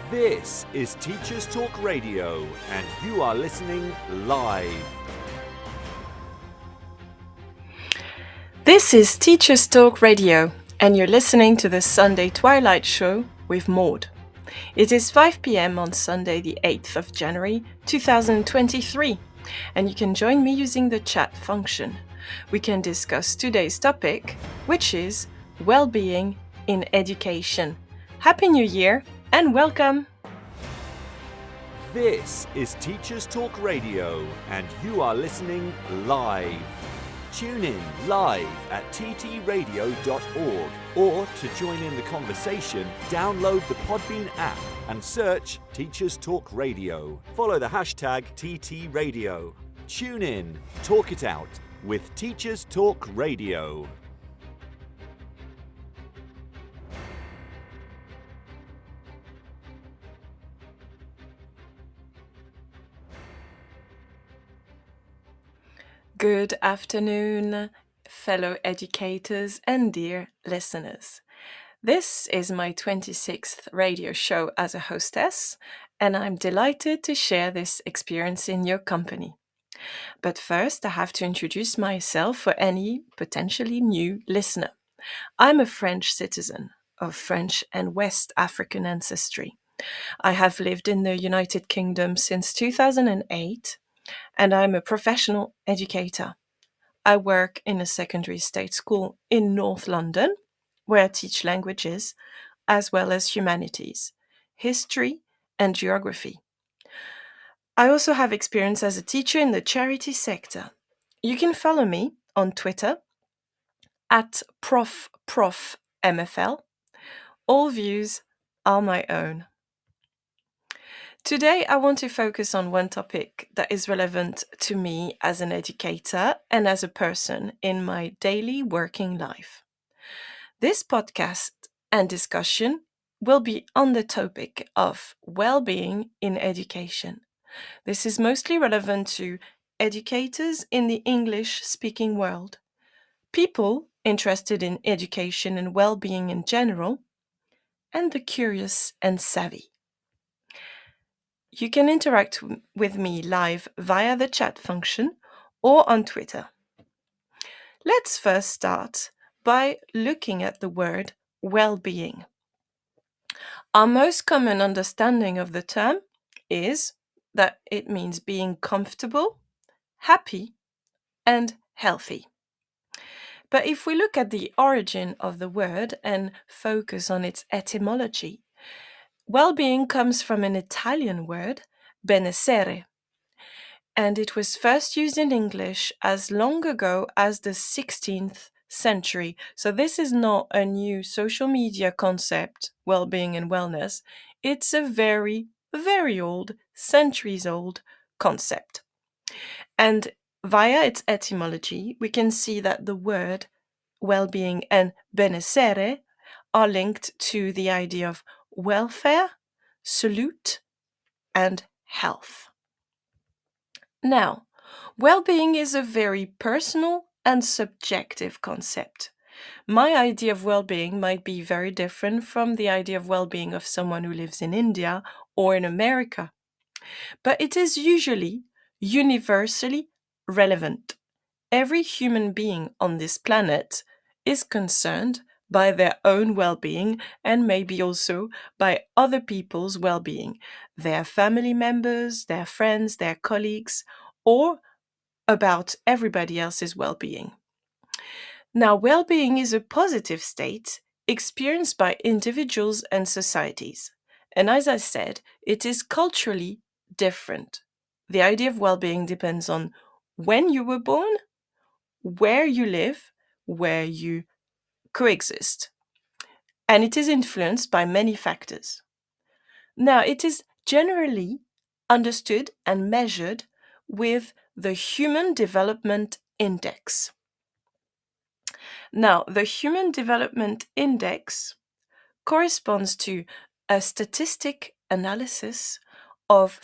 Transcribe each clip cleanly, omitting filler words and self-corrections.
This is Teachers Talk Radio, and you are listening live. This is Teachers Talk Radio, and you're listening to the Sunday Twilight show with Maud. It is 5 p.m. on Sunday, the 8th of January, 2023, and you can join me using the chat function. We can discuss today's topic, which is well-being in education. Happy New Year and welcome! This is Teachers Talk Radio, and you are listening live. Tune in live at ttradio.org, or to join in the conversation, download the Podbean app and search Teachers Talk Radio. Follow the hashtag TTRadio. Tune in, talk it out with Teachers Talk Radio. Good afternoon, fellow educators and dear listeners. This is my 26th radio show as a hostess, and I'm delighted to share this experience in your company. But first, I have to introduce myself for any potentially new listener. I'm a French citizen of French and West African ancestry. I have lived in the United Kingdom since 2008, and I'm a professional educator. I work in a secondary state school in North London, where I teach languages as well as humanities, history, and geography. I also have experience as a teacher in the charity sector. You can follow me on Twitter at profmfl. All views are my own. Today, I want to focus on one topic that is relevant to me as an educator and as a person in my daily working life. This podcast and discussion will be on the topic of well-being in education. This is mostly relevant to educators in the English-speaking world, people interested in education and well-being in general, and the curious and savvy. You can interact with me live via the chat function or on Twitter. Let's first start by looking at the word well-being. Our most common understanding of the term is that it means being comfortable, happy, and healthy. But if we look at the origin of the word and focus on its etymology, well-being comes from an Italian word, benessere, and it was first used in English as long ago as the 16th century. So this is not a new social media concept, well-being and wellness. It's a very, very old, centuries old concept. And via its etymology, we can see that the word well-being and benessere are linked to the idea of welfare, salute, and health. Now, well-being is a very personal and subjective concept. My idea of well-being might be very different from the idea of well-being of someone who lives in India or in America. But it is usually universally relevant. Every human being on this planet is concerned by their own well-being and maybe also by other people's well-being, their family members, their friends, their colleagues, or about everybody else's well-being. Now, well-being is a positive state experienced by individuals and societies. And as I said, it is culturally different. The idea of well-being depends on when you were born, where you live, where you coexist. And it is influenced by many factors. Now, it is generally understood and measured with the Human Development Index. Now, the Human Development Index corresponds to a statistic analysis of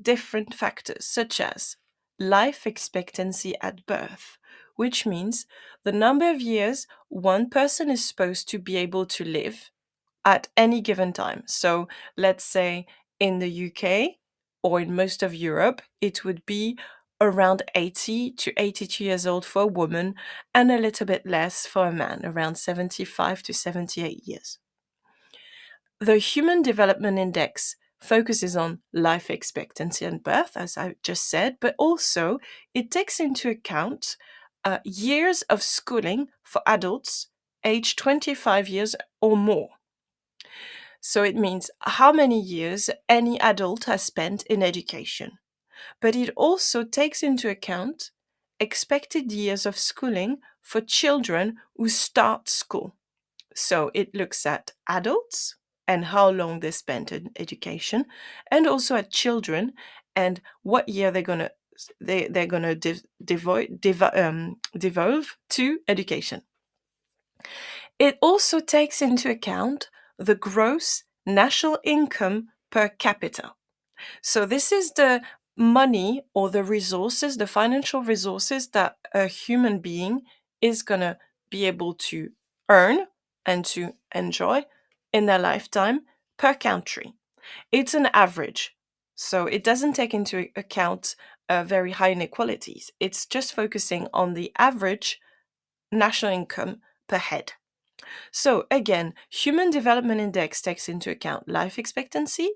different factors, such as life expectancy at birth, which means the number of years one person is supposed to be able to live at any given time. So let's say in the UK or in most of Europe, it would be around 80 to 82 years old for a woman and a little bit less for a man, around 75 to 78 years. The Human Development Index focuses on life expectancy and birth, as I just said, but also it takes into account years of schooling for adults aged 25 years or more. So it means how many years any adult has spent in education. But it also takes into account expected years of schooling for children who start school. So it looks at adults and how long they spent in education, and also at children and what year they're gonna devolve to education. It also takes into account the gross national income per capita. So this is the money or the resources, the financial resources that a human being is going to be able to earn and to enjoy in their lifetime per country. It's an average. So it doesn't take into account very high inequalities. It's just focusing on the average national income per head. So again, Human Development Index takes into account life expectancy,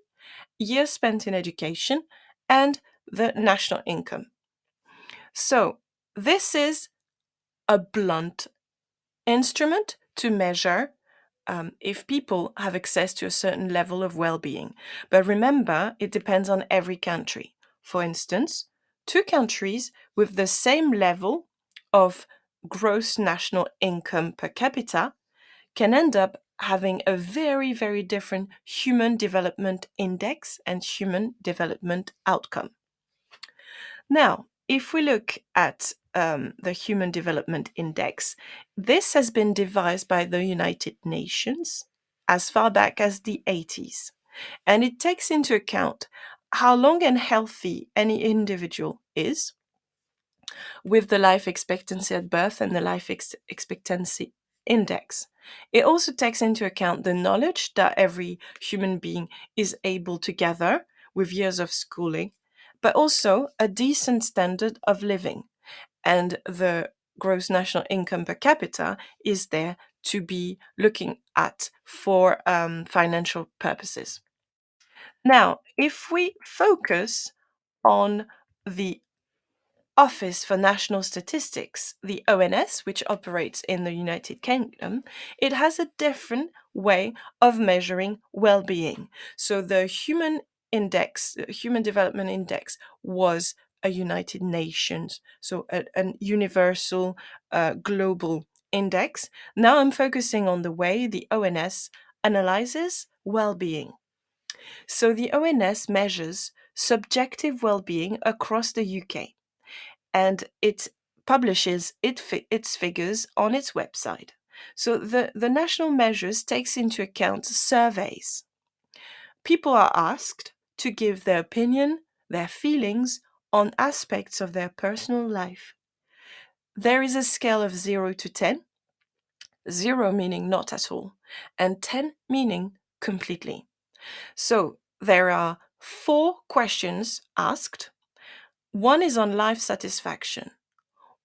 years spent in education, and the national income. So this is a blunt instrument to measure if people have access to a certain level of well-being. But remember, it depends on every country. For instance, two countries with the same level of gross national income per capita can end up having a very, very different human development index and human development outcome. Now, if we look at the Human Development Index, this has been devised by the United Nations as far back as the 80s, and it takes into account how long and healthy any individual is with the life expectancy at birth and the life expectancy index. It also takes into account the knowledge that every human being is able to gather with years of schooling, but also a decent standard of living. And the gross national income per capita is there to be looking at for financial purposes. Now, if we focus on the Office for National Statistics, the ONS, which operates in the United Kingdom, it has a different way of measuring well-being. So the Human Development Index was a United Nations, so a universal global index. Now I'm focusing on the way the ONS analyzes well-being. So the ONS measures subjective well-being across the UK, and it publishes its figures on its website. So the national measures takes into account surveys. People are asked to give their opinion, their feelings on aspects of their personal life. There is a scale of 0 to 10, 0 meaning not at all, and 10 meaning completely. So there are 4 questions asked. One is on life satisfaction.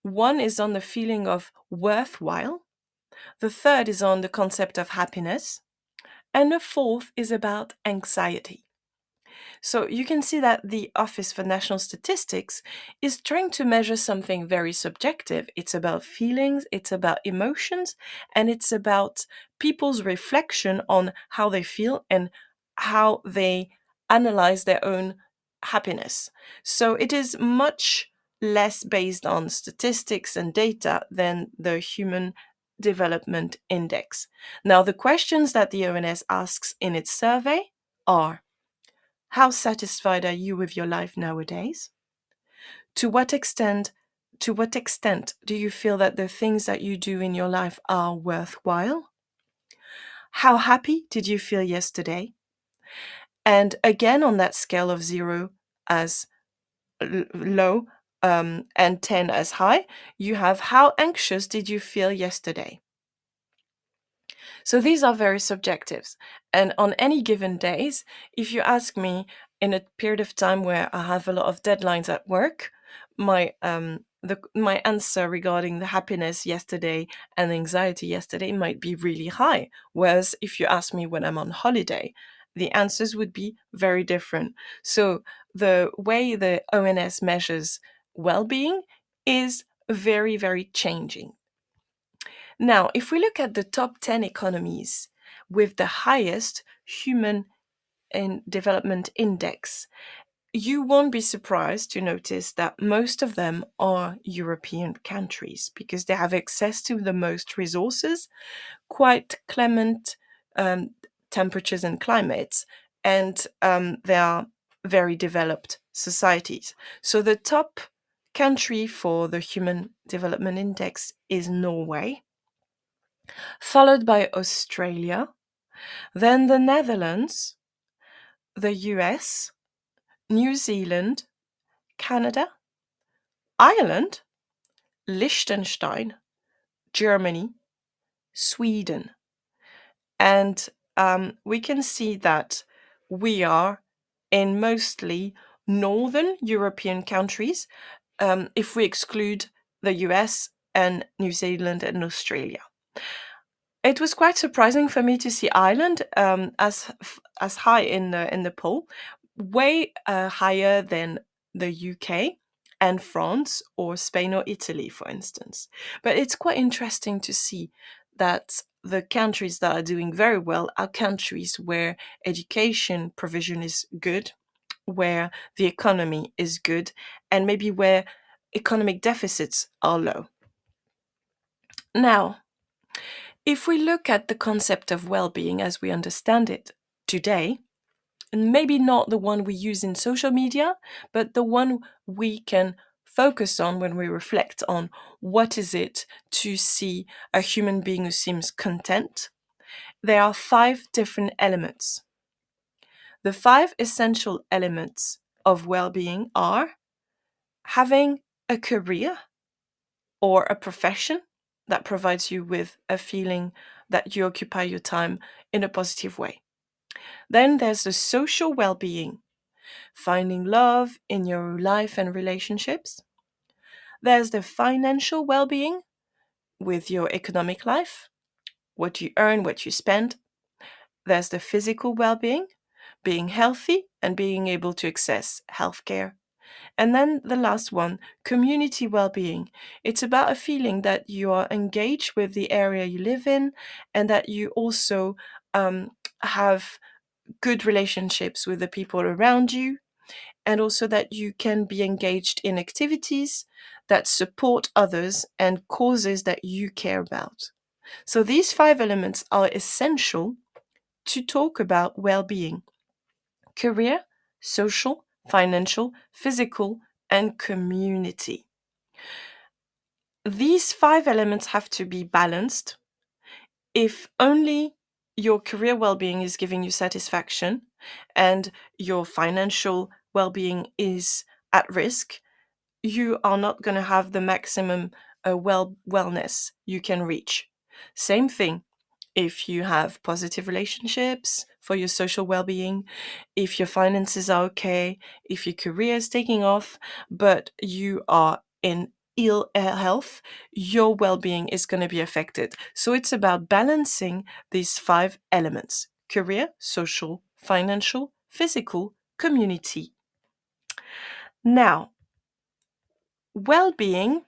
One is on the feeling of worthwhile. The third is on the concept of happiness. And the fourth is about anxiety. So you can see that the Office for National Statistics is trying to measure something very subjective. It's about feelings, it's about emotions, and it's about people's reflection on how they feel and how they analyze their own happiness. So it is much less based on statistics and data than the Human Development Index. Now, the questions that the ONS asks in its survey are: how satisfied are you with your life nowadays? To what extent do you feel that the things that you do in your life are worthwhile? How happy did you feel yesterday? And again, on that scale of 0 as low and 10 as high, you have how anxious did you feel yesterday? So these are very subjective. And on any given days, if you ask me in a period of time where I have a lot of deadlines at work, my answer regarding the happiness yesterday and anxiety yesterday might be really high. Whereas if you ask me when I'm on holiday, the answers would be very different. So the way the ONS measures well-being is very, very changing. Now, if we look at the top 10 economies with the highest human and development index, you won't be surprised to notice that most of them are European countries because they have access to the most resources, quite clement um, temperatures and climates, and they are very developed societies. So the top country for the Human Development Index is Norway, followed by Australia, then the Netherlands, the US, New Zealand, Canada, Ireland, Liechtenstein, Germany, Sweden. And we can see that we are in mostly northern European countries, if we exclude the US and New Zealand and Australia. It was quite surprising for me to see Ireland as high in the poll, way higher than the UK and France or Spain or Italy, for instance. But it's quite interesting to see that the countries that are doing very well are countries where education provision is good, where the economy is good, and maybe where economic deficits are low. Now, if we look at the concept of well-being as we understand it today, and maybe not the one we use in social media, but the one we can focus on when we reflect on what is it to see a human being who seems content, there are 5 different elements. The 5 essential elements of well-being are having a career or a profession that provides you with a feeling that you occupy your time in a positive way. Then there's the social well-being, finding love in your life and relationships. There's the financial well-being with your economic life, what you earn, what you spend. There's the physical well-being, being healthy and being able to access healthcare. And then the last one, community well-being. It's about a feeling that you are engaged with the area you live in and that you also have good relationships with the people around you, and also that you can be engaged in activities that support others and causes that you care about. So these 5 elements are essential to talk about well-being: career, social, financial, physical, and community. These 5 elements have to be balanced. If only your career well-being is giving you satisfaction and your financial well-being is at risk, you are not going to have the maximum wellness you can reach. Same thing if you have positive relationships for your social well-being, if your finances are okay, if your career is taking off, but you are in ill health, your well-being is going to be affected. So it's about balancing these 5 elements: career, social, financial, physical, community. Now, well-being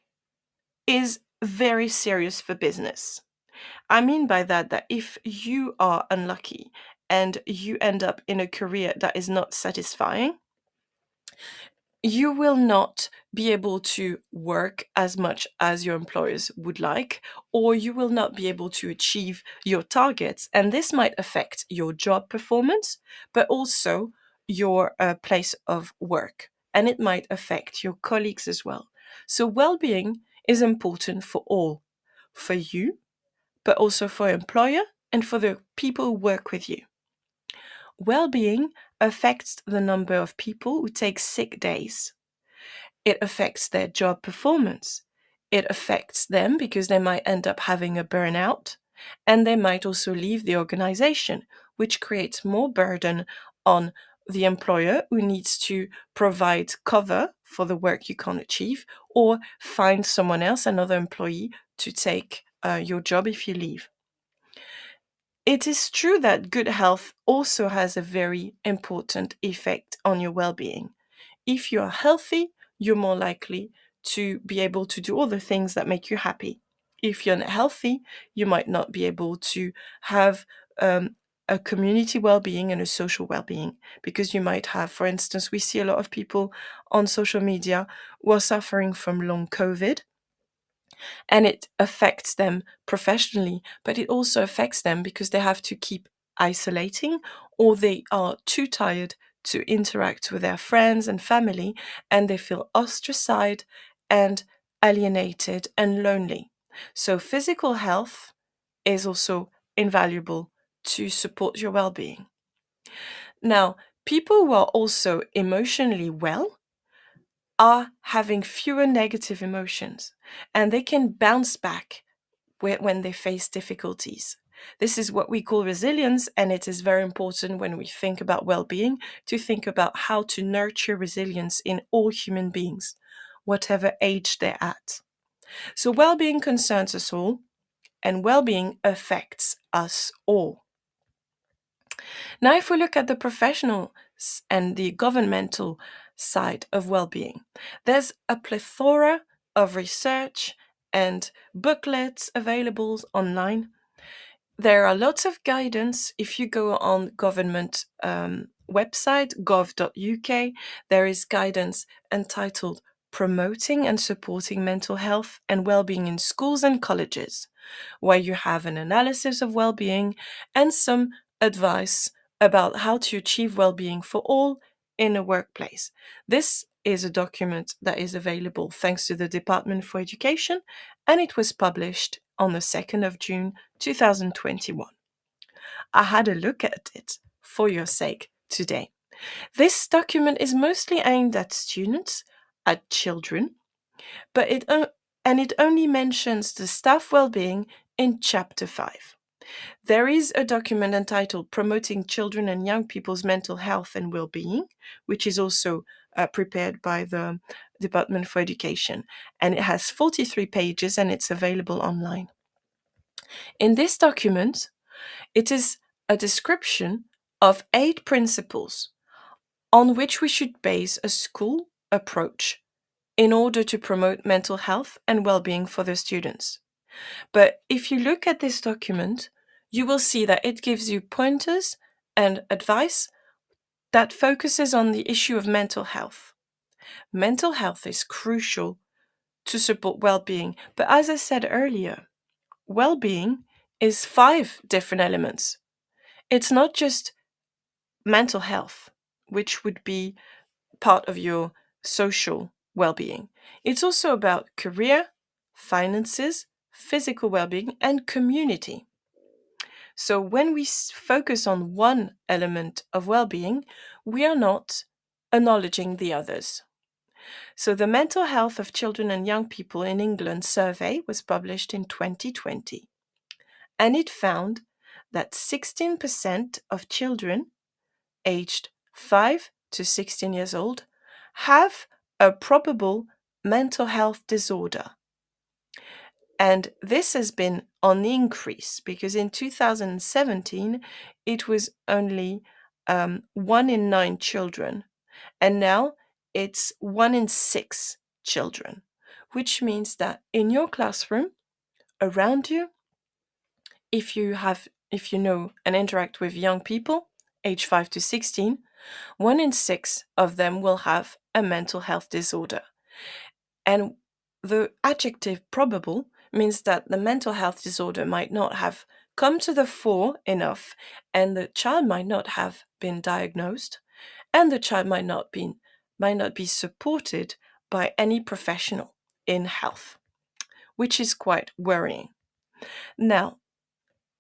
is very serious for business. I mean by that if you are unlucky and you end up in a career that is not satisfying, you will not be able to work as much as your employers would like, or you will not be able to achieve your targets. And this might affect your job performance, but also your place of work. And it might affect your colleagues as well. So well-being is important for all, for you, but also for your employer and for the people who work with you. Well-being affects the number of people who take sick days. It affects their job performance. It affects them because they might end up having a burnout. and they might also leave the organization, which creates more burden on the employer who needs to provide cover for the work you can't achieve or find someone else, another employee, to take your job if you leave. It is true that good health also has a very important effect on your well being. If you are healthy, you're more likely to be able to do all the things that make you happy. If you're not healthy, you might not be able to have a community well being and a social well being because you might have, for instance, we see a lot of people on social media who are suffering from long COVID, and it affects them professionally, but it also affects them because they have to keep isolating or they are too tired to interact with their friends and family and they feel ostracized and alienated and lonely. So, physical health is also invaluable to support your well being. Now, people who are also emotionally well are having fewer negative emotions and they can bounce back when they face difficulties. This is what we call resilience, and it is very important when we think about well being to think about how to nurture resilience in all human beings, whatever age they're at. So, well being concerns us all, and well being affects us all. Now, if we look at the professional and the governmental side of well being, there's a plethora of research and booklets available online. There are lots of guidance. If you go on government website, gov.uk, there is guidance entitled Promoting and Supporting Mental Health and Wellbeing in Schools and Colleges, where you have an analysis of well-being and some advice about how to achieve well-being for all in a workplace. This is a document that is available thanks to the Department for Education, and it was published on the 2nd of June 2021. I had a look at it for your sake today. This document is mostly aimed at students, at children, but it only mentions the staff well-being in chapter 5. There is a document entitled Promoting Children and Young People's Mental Health and Well-being, which is also prepared by the Department for Education, and it has 43 pages and it's available online. In this document, it is a description of 8 principles on which we should base a school approach in order to promote mental health and well-being for the students. But if you look at this document, you will see that it gives you pointers and advice that focuses on the issue of mental health. Mental health is crucial to support well-being, but as I said earlier, well-being is 5 different elements. It's not just mental health, which would be part of your social well-being. It's also about career, finances, physical well-being, and community. So when we focus on one element of well-being, we are not acknowledging the others. So the Mental Health of Children and Young People in England survey was published in 2020, and it found that 16% of children aged 5 to 16 years old have a probable mental health disorder. And this has been on the increase because in 2017 it was only 1 in 9 children, and now it's 1 in 6 children, which means that in your classroom, around you, if you know and interact with young people age 5 to 16, 1 in 6 of them will have a mental health disorder. And the adjective probable means that the mental health disorder might not have come to the fore enough, and the child might not have been diagnosed, and the child might not be supported by any professional in health, which is quite worrying. Now,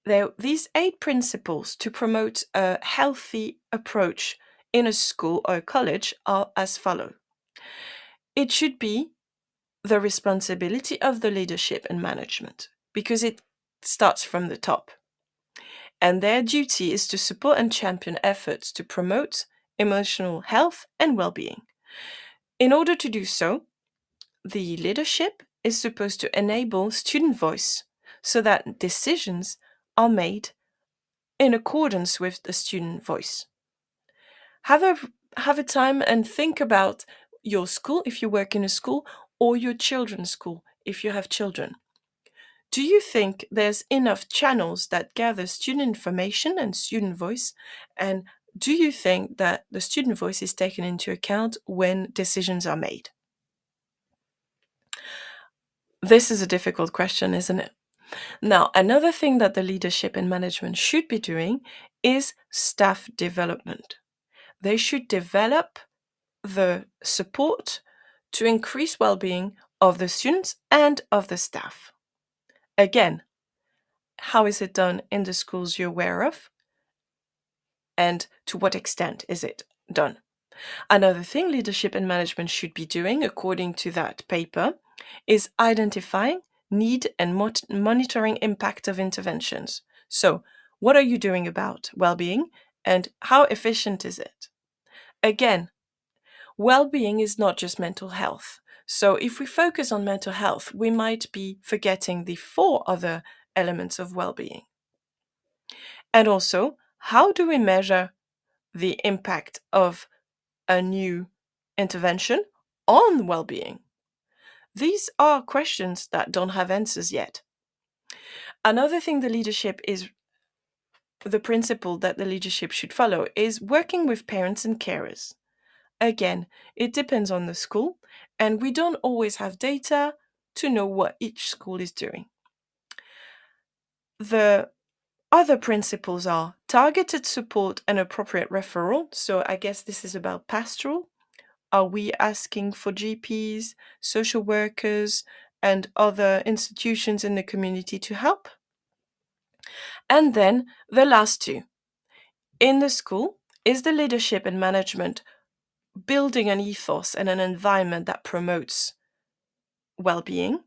these 8 principles to promote a healthy approach in a school or a college are as follows. It should be the responsibility of the leadership and management because it starts from the top, and their duty is to support and champion efforts to promote emotional health and well-being. In order to do so, the leadership is supposed to enable student voice so that decisions are made in accordance with the student voice. Have a time and think about your school if you work in a school, or your children's school if you have children. Do you think there's enough channels that gather student information and student voice? And do you think that the student voice is taken into account when decisions are made? This is a difficult question, isn't it? Now, another thing that the leadership and management should be doing is staff development. They should develop the support to increase well-being of the students and of the staff. Again, how is it done in the schools you're aware of? And to what extent is it done? Another thing leadership and management should be doing, according to that paper, is identifying need and monitoring impact of interventions. So, what are you doing about well-being and how efficient is it? Again, well-being is not just mental health. So if we focus on mental health, we might be forgetting the 4 other elements of well-being. And also, how do we measure the impact of a new intervention on well-being? These are questions that don't have answers yet. Another thing the principle that the leadership should follow is working with parents and carers. Again, it depends on the school, and we don't always have data to know what each school is doing. The other principles are targeted support and appropriate referral. So I guess this is about pastoral. Are we asking for GPs, social workers, and other institutions in the community to help? And then the last 2. In the school, is the leadership and management building an ethos and an environment that promotes well-being?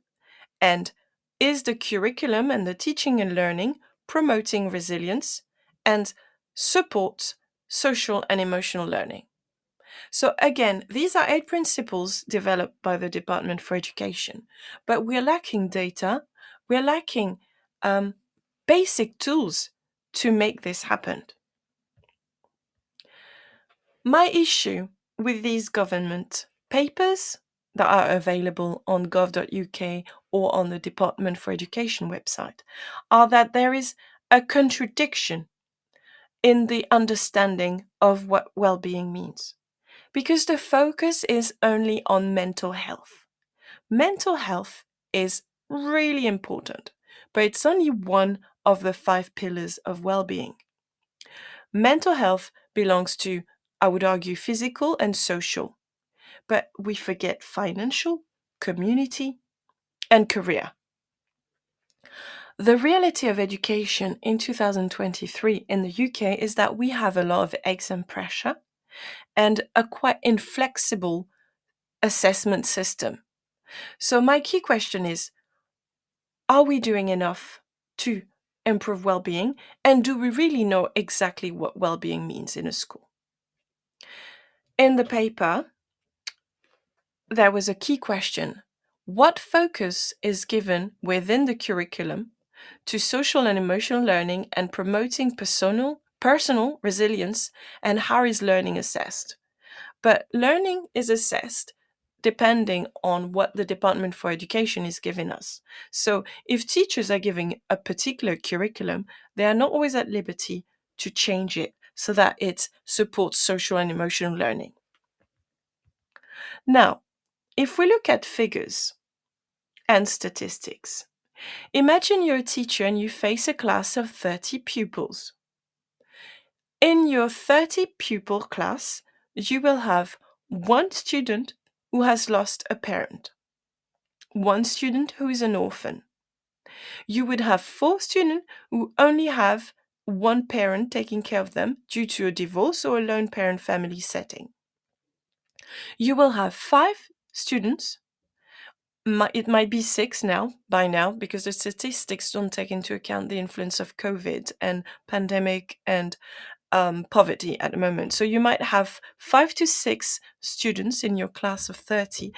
And is the curriculum and the teaching and learning promoting resilience and supports social and emotional learning? So again, these are 8 principles developed by the Department for Education, but we're lacking data, we're lacking basic tools to make this happen. My issue with these government papers that are available on gov.uk or on the Department for Education website are that there is a contradiction in the understanding of what well-being means, because the focus is only on mental health. Mental health is really important, but it's only one of the 5 pillars of well-being. Mental health belongs to, I would argue, physical and social, but we forget financial, community, and career. The reality of education in 2023 in the UK is that we have a lot of exam pressure and a quite inflexible assessment system. So my key question is, are we doing enough to improve well-being? And do we really know exactly what well-being means in a school? In the paper, there was a key question. What focus is given within the curriculum to social and emotional learning and promoting personal resilience, and how is learning assessed? But learning is assessed depending on what the Department for Education is giving us. So if teachers are giving a particular curriculum, they are not always at liberty to change it so that it supports social and emotional learning. Now, if we look at figures and statistics, imagine you're a teacher and you face a class of 30 pupils. In your 30 pupil class, you will have 1 student who has lost a parent, 1 student who is an orphan. You would have 4 students who only have 1 parent taking care of them due to a divorce or a lone parent family setting. You will have 5 students It might be 6 now, by now, because the statistics don't take into account the influence of COVID and pandemic and poverty at the moment. So you might have 5 to 6 students in your class of 30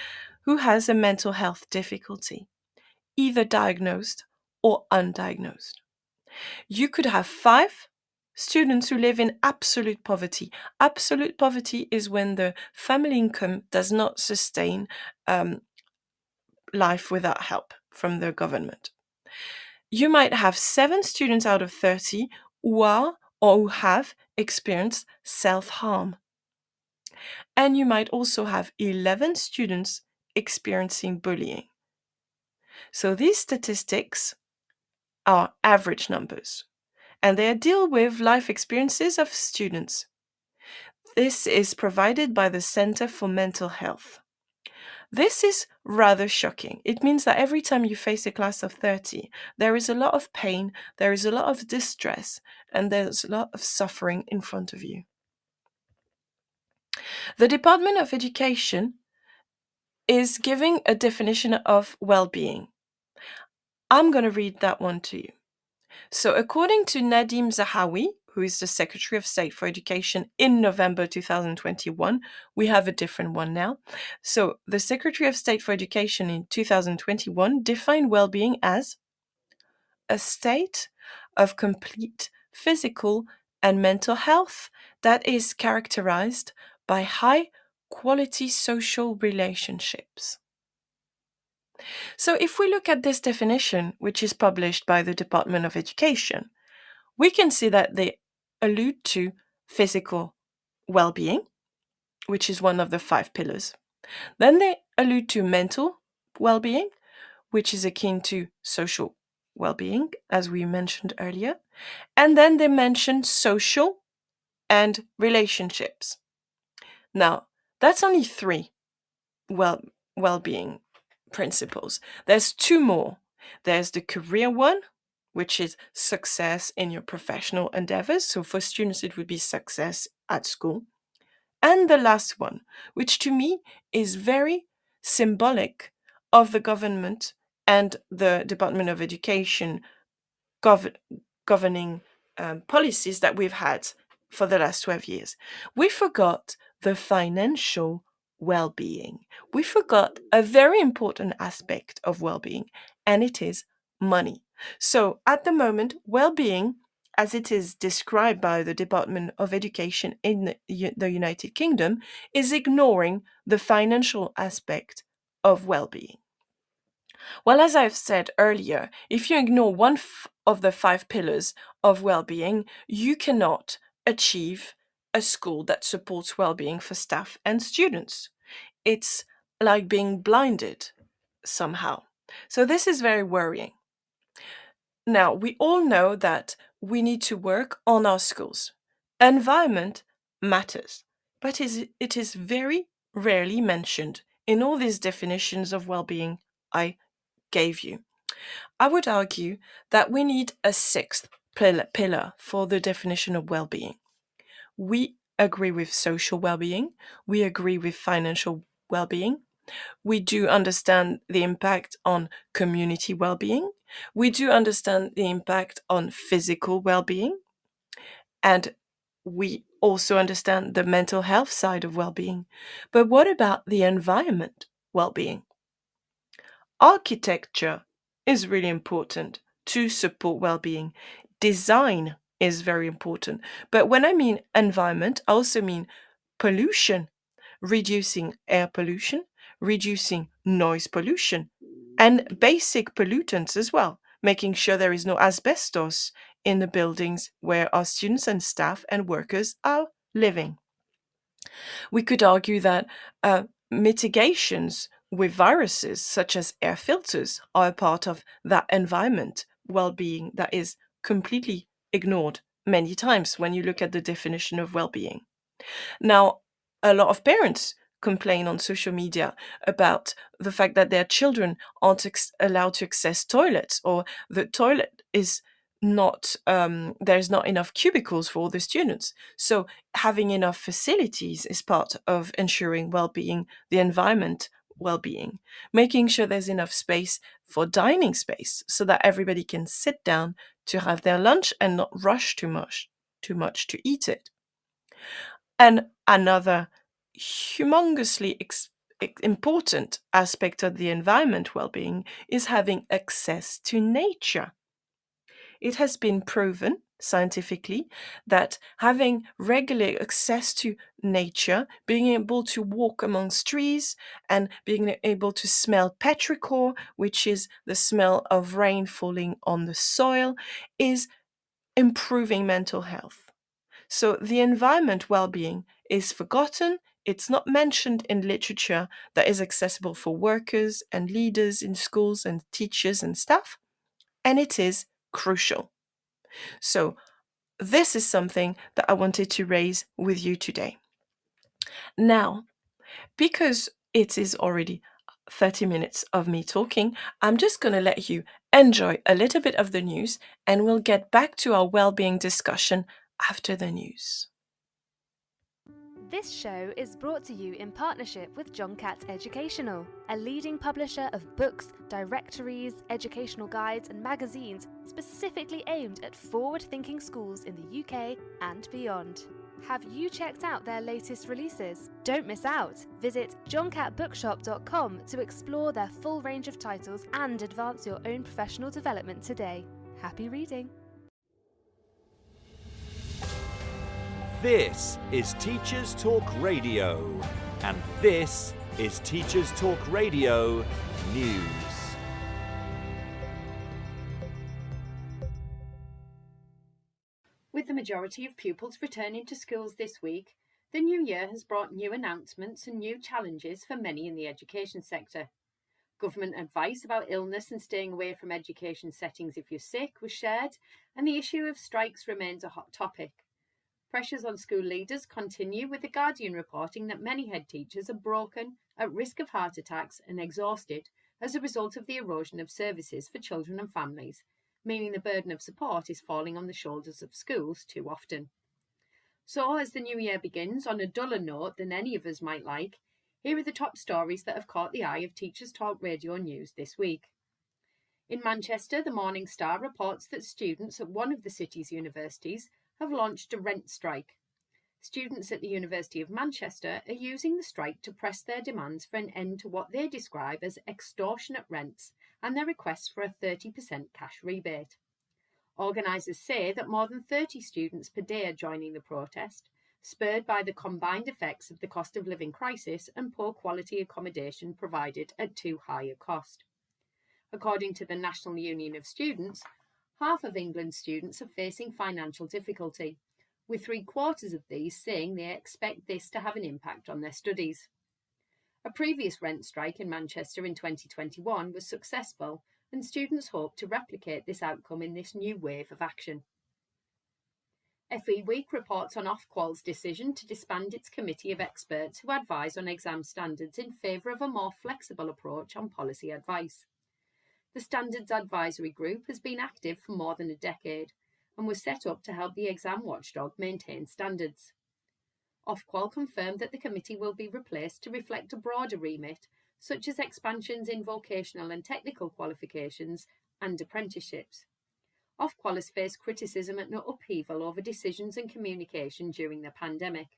who has a mental health difficulty, either diagnosed or undiagnosed. You could have 5 students who live in absolute poverty. Absolute poverty is when the family income does not sustain um, life without help from the government. You might have 7 students out of 30 who are or who have experienced self harm. And you might also have 11 students experiencing bullying. So these statistics are average numbers, and they deal with life experiences of students. This is provided by the Center for Mental Health. This is rather shocking. It means that every time you face a class of 30, there is a lot of pain, there is a lot of distress, and there's a lot of suffering in front of you. The Department of Education is giving a definition of well-being. I'm going to read that one to you. So, according to Nadim Zahawi, who is the Secretary of State for Education in November 2021, we have a different one now. So, the Secretary of State for Education in 2021 defined well-being as a state of complete physical and mental health that is characterized by high quality social relationships. So, if we look at this definition, which is published by the Department of Education, we can see that they allude to physical well being, which is one of the 5 pillars. Then they allude to mental well being, which is akin to social well being, as we mentioned earlier. And then they mention social and relationships. Now, that's only 3 well-being principles. There's 2 more. There's the career one, which is success in your professional endeavors. So for students, it would be success at school. And the last one, which to me is very symbolic of the government and the Department of Education governing policies that we've had for the last 12 years. We forgot the financial well being. We forgot a very important aspect of well being, and it is money. So, at the moment, well being, as it is described by the Department of Education in the United Kingdom, is ignoring the financial aspect of well being. Well, as I've said earlier, if you ignore one of the 5 pillars of well-being, you cannot achieve a school that supports well-being for staff and students. It's like being blinded somehow. So this is very worrying. Now, we all know that we need to work on our schools. Environment matters, but it is very rarely mentioned in all these definitions of well-being I gave you. I would argue that we need a 6th pillar for the definition of well-being. We agree with social well-being, we agree with financial well-being, we do understand the impact on community well-being, we do understand the impact on physical well-being, and we also understand the mental health side of well-being. But what about the environment well-being? Architecture is really important to support well-being. Design is very important. But when I mean environment, I also mean pollution, reducing air pollution, reducing noise pollution, and basic pollutants as well, making sure there is no asbestos in the buildings where our students and staff and workers are living. We could argue that mitigations with viruses, such as air filters, are a part of that environment well-being that is completely ignored many times when you look at the definition of well-being. Now, a lot of parents complain on social media about the fact that their children aren't allowed to access toilets, or the toilet is not there's not enough cubicles for all the students. So having enough facilities is part of ensuring well-being, the environment well-being, making sure there's enough space for dining space so that everybody can sit down to have their lunch and not rush too much to eat it. And another humongously important aspect of the environment well-being is having access to nature. It has been proven scientifically that having regular access to nature, being able to walk amongst trees and being able to smell petrichor, which is the smell of rain falling on the soil, is improving mental health. So the environment well-being is forgotten. It's not mentioned in literature that is accessible for workers and leaders in schools and teachers and staff, and it is crucial. So this is something that I wanted to raise with you today. Now, because it is already 30 minutes of me talking, I'm just going to let you enjoy a little bit of the news, and we'll get back to our well-being discussion after the news. This show is brought to you in partnership with John Catt Educational, a leading publisher of books, directories, educational guides and magazines specifically aimed at forward-thinking schools in the UK and beyond. Have you checked out their latest releases? Don't miss out! Visit johncattbookshop.com to explore their full range of titles and advance your own professional development today. Happy reading! This is Teachers Talk Radio, and this is Teachers Talk Radio News. With the majority of pupils returning to schools this week, the new year has brought new announcements and new challenges for many in the education sector. Government advice about illness and staying away from education settings if you're sick was shared, and the issue of strikes remains a hot topic. Pressures on school leaders continue, with The Guardian reporting that many head teachers are broken, at risk of heart attacks and exhausted as a result of the erosion of services for children and families, meaning the burden of support is falling on the shoulders of schools too often. So, as the new year begins on a duller note than any of us might like, here are the top stories that have caught the eye of Teachers Talk Radio News this week. In Manchester, the Morning Star reports that students at one of the city's universities have launched a rent strike. Students at the University of Manchester are using the strike to press their demands for an end to what they describe as extortionate rents and their requests for a 30% cash rebate. Organisers say that more than 30 students per day are joining the protest, spurred by the combined effects of the cost of living crisis and poor quality accommodation provided at too high a cost. According to the National Union of Students, half of England's students are facing financial difficulty, with 3/4 of these saying they expect this to have an impact on their studies. A previous rent strike in Manchester in 2021 was successful, and students hope to replicate this outcome in this new wave of action. FE Week reports on Ofqual's decision to disband its committee of experts who advise on exam standards in favour of a more flexible approach on policy advice. The Standards Advisory Group has been active for more than a decade and was set up to help the exam watchdog maintain standards. Ofqual confirmed that the committee will be replaced to reflect a broader remit, such as expansions in vocational and technical qualifications and apprenticeships. Ofqual has faced criticism and upheaval over decisions and communication during the pandemic.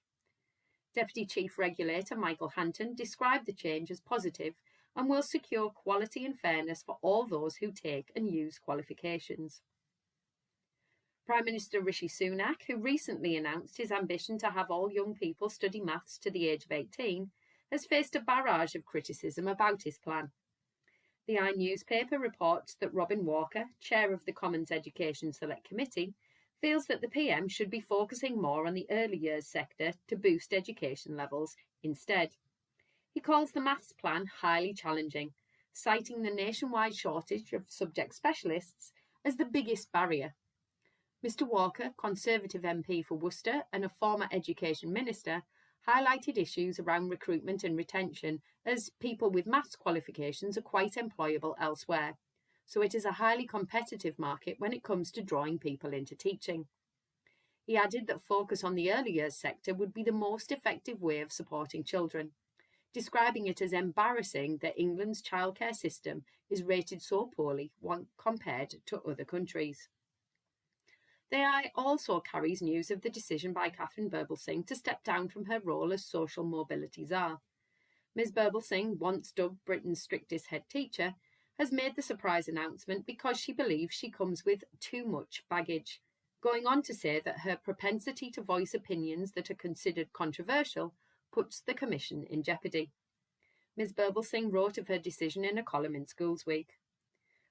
Deputy Chief Regulator Michael Hanton described the change as positive and will secure quality and fairness for all those who take and use qualifications. Prime Minister Rishi Sunak, who recently announced his ambition to have all young people study maths to the age of 18, has faced a barrage of criticism about his plan. The I newspaper reports that Robin Walker, chair of the Commons Education Select Committee, feels that the PM should be focusing more on the early years sector to boost education levels instead. He calls the maths plan highly challenging, citing the nationwide shortage of subject specialists as the biggest barrier. Mr Walker, Conservative MP for Worcester and a former Education Minister, highlighted issues around recruitment and retention, as people with maths qualifications are quite employable elsewhere, so it is a highly competitive market when it comes to drawing people into teaching. He added that focus on the early years sector would be the most effective way of supporting children. describing it as embarrassing that England's childcare system is rated so poorly when compared to other countries. The AI also carries news of the decision by Catherine Birbalsingh to step down from her role as social mobility czar. Ms. Birbalsingh, once dubbed Britain's strictest head teacher, has made the surprise announcement because she believes she comes with too much baggage, going on to say that her propensity to voice opinions that are considered controversial puts the Commission in jeopardy. Ms. Birbalsingh wrote of her decision in a column in Schools Week.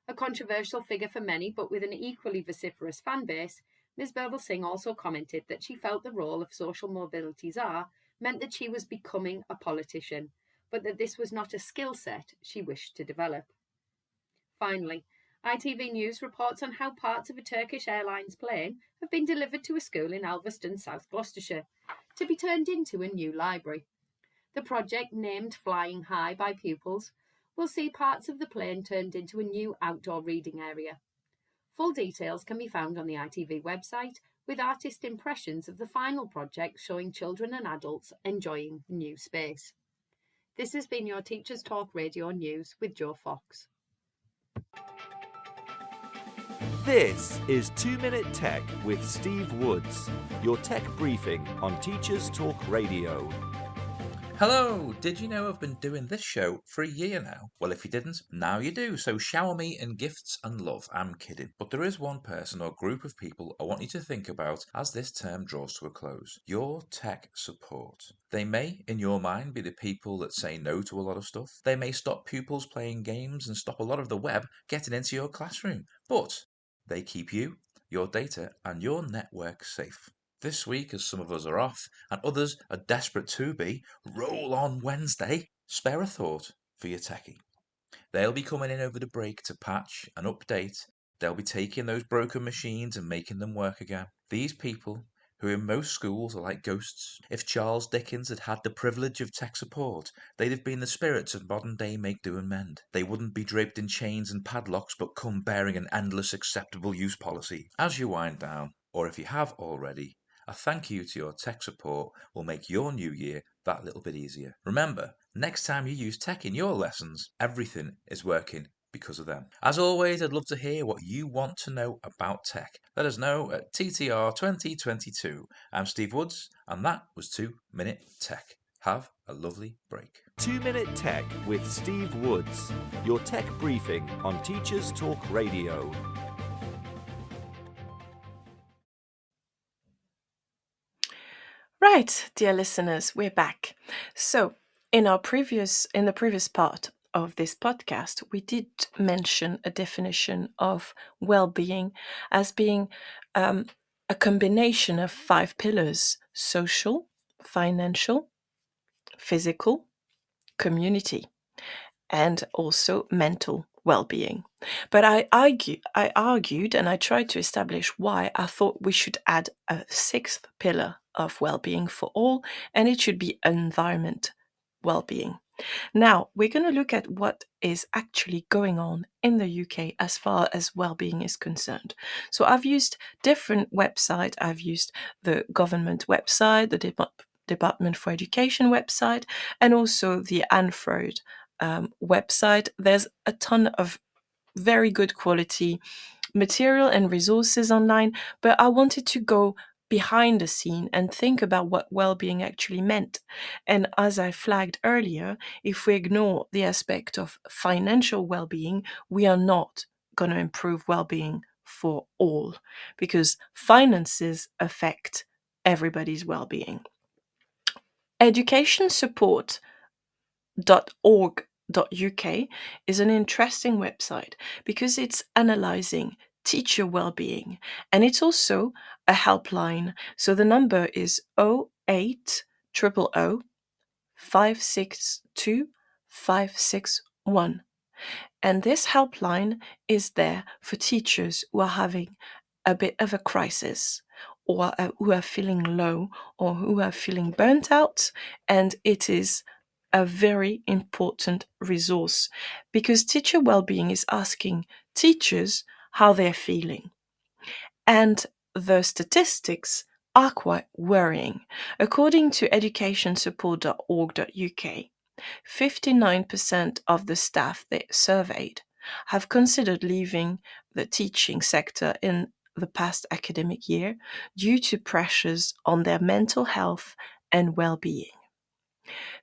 A controversial figure for many, but with an equally vociferous fan base, Ms. Birbalsingh also commented that she felt the role of social mobility czar meant that she was becoming a politician, but that this was not a skill set she wished to develop. Finally, ITV News reports on how parts of a Turkish Airlines plane have been delivered to a school in Alveston, South Gloucestershire, to be turned into a new library. The project, named Flying High by pupils, will see parts of the plane turned into a new outdoor reading area. Full details can be found on the ITV website, with artist impressions of the final project showing children and adults enjoying the new space. This has been your Teachers Talk Radio News with Jo Fox. This is 2 Minute Tech with Steve Woods, your tech briefing on Teachers Talk Radio. Hello! Did you know I've been doing this show for a year now? Well, if you didn't, now you do, so shower me in gifts and love. I'm kidding. But there is one person or group of people I want you to think about as this term draws to a close. Your tech support. They may, in your mind, be the people that say no to a lot of stuff. They may stop pupils playing games and stop a lot of the web getting into your classroom. But they keep you, your data, and your network safe. This week, as some of us are off and others are desperate to be, roll on Wednesday, spare a thought for your techie. They'll be coming in over the break to patch and update. They'll be taking those broken machines and making them work again. These people, who in most schools are like ghosts, if Charles Dickens had had the privilege of tech support, they'd have been the spirits of modern day make do and mend. They wouldn't be draped in chains and padlocks, but come bearing an endless acceptable use policy. As you wind down, or if you have already, a thank you to your tech support will make your new year that little bit easier. Remember, next time you use tech in your lessons, everything is working because of them. As always, I'd love to hear what you want to know about tech. Let us know at TTR 2022. I'm Steve Woods, and that was 2 Minute Tech. Have a lovely break. 2 Minute Tech with Steve Woods, your tech briefing on Teachers Talk Radio. Right, dear listeners, we're back. So, in the previous part of this podcast, we did mention a definition of well-being as being a combination of 5 pillars: social, financial, physical, community, and also mental well-being. But I argued and I tried to establish why I thought we should add a 6th pillar of well-being for all, and it should be environment well-being. Now, we're going to look at what is actually going on in the UK as far as well-being is concerned. So I've used different websites. I've used the government website, the Department for Education website, and also the Anne Freud website. There's a ton of very good quality material and resources online, but I wanted to go behind the scene and think about what well-being actually meant. And as I flagged earlier, if we ignore the aspect of financial well-being, we are not going to improve well-being for all, because finances affect everybody's well-being. educationsupport.org.uk is an interesting website because it's analyzing teacher well-being, and it's also a helpline. So the number is 08000 562 561. And this helpline is there for teachers who are having a bit of a crisis, or who are feeling low, or who are feeling burnt out. And it is a very important resource because teacher well-being is asking teachers how they're feeling. And the statistics are quite worrying. According to educationsupport.org.uk, 59% of the staff they surveyed have considered leaving the teaching sector in the past academic year due to pressures on their mental health and well-being.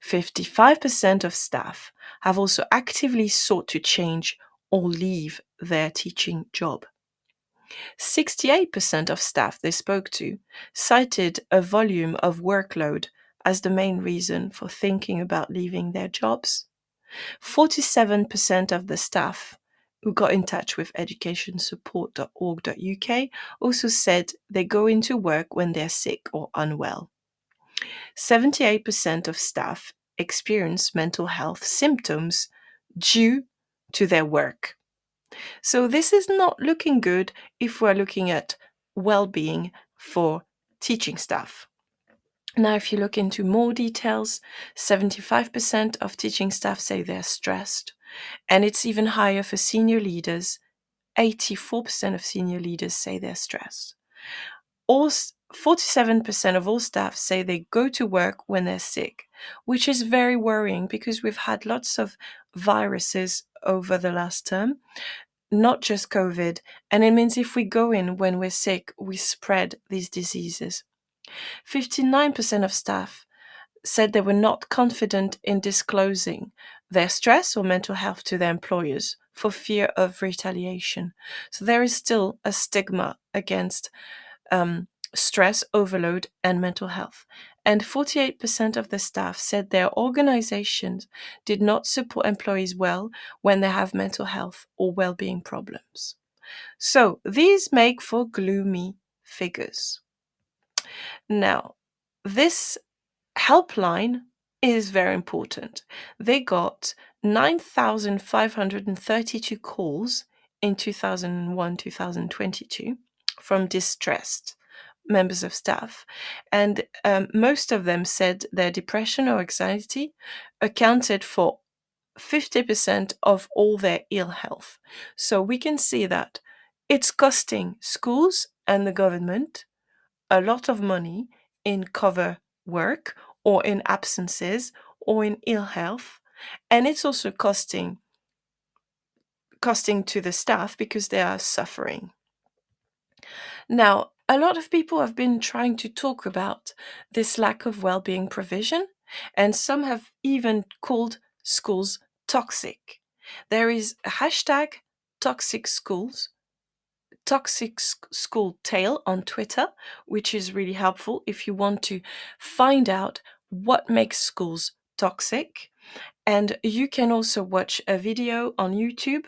55% of staff have also actively sought to change or leave their teaching job. 68% of staff they spoke to cited a volume of workload as the main reason for thinking about leaving their jobs. 47% of the staff who got in touch with educationsupport.org.uk also said they go into work when they're sick or unwell. 78% of staff experience mental health symptoms due to their work. So this is not looking good if we're looking at well-being for teaching staff. Now, if you look into more details, 75% of teaching staff say they're stressed, and it's even higher for senior leaders. 84% of senior leaders say they're stressed. 47% of all staff say they go to work when they're sick, which is very worrying because we've had lots of viruses over the last term, not just COVID, and it means if we go in when we're sick, we spread these diseases. 59% of staff said they were not confident in disclosing their stress or mental health to their employers for fear of retaliation. So there is still a stigma against stress, overload, and mental health. And 48% of the staff said their organizations did not support employees well when they have mental health or well-being problems. So these make for gloomy figures. Now, this helpline is very important. They got 9,532 calls in 2001-2022 from distressed members of staff, and most of them said their depression or anxiety accounted for 50% of all their ill health. So we can see that it's costing schools and the government a lot of money in cover work or in absences or in ill health, and it's also costing to the staff because they are suffering. Now, a lot of people have been trying to talk about this lack of well-being provision, and some have even called schools toxic. There is a hashtag toxic schools, toxic school tale on Twitter, which is really helpful if you want to find out what makes schools toxic. And you can also watch a video on YouTube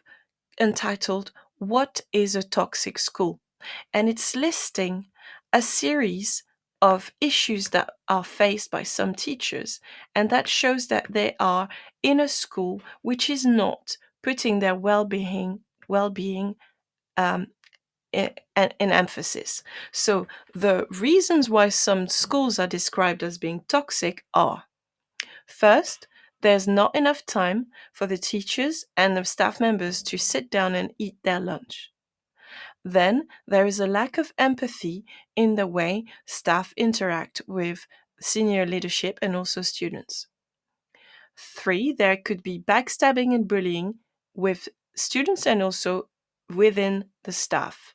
entitled "What is a Toxic School?" And it's listing a series of issues that are faced by some teachers, and that shows that they are in a school which is not putting their well-being in emphasis. So the reasons why some schools are described as being toxic are: first, there's not enough time for the teachers and the staff members to sit down and eat their lunch. Then there is a lack of empathy in the way staff interact with senior leadership and also students. 3, there could be backstabbing and bullying with students and also within the staff.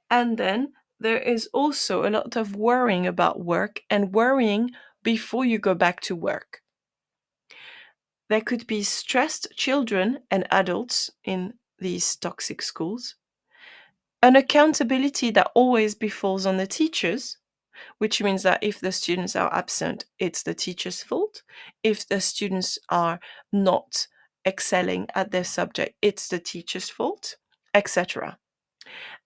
And then there is also a lot of worrying about work and worrying before you go back to work. There could be stressed children and adults in these toxic schools. An accountability that always befalls on the teachers, which means that if the students are absent, it's the teacher's fault. If the students are not excelling at their subject, it's the teacher's fault, etc.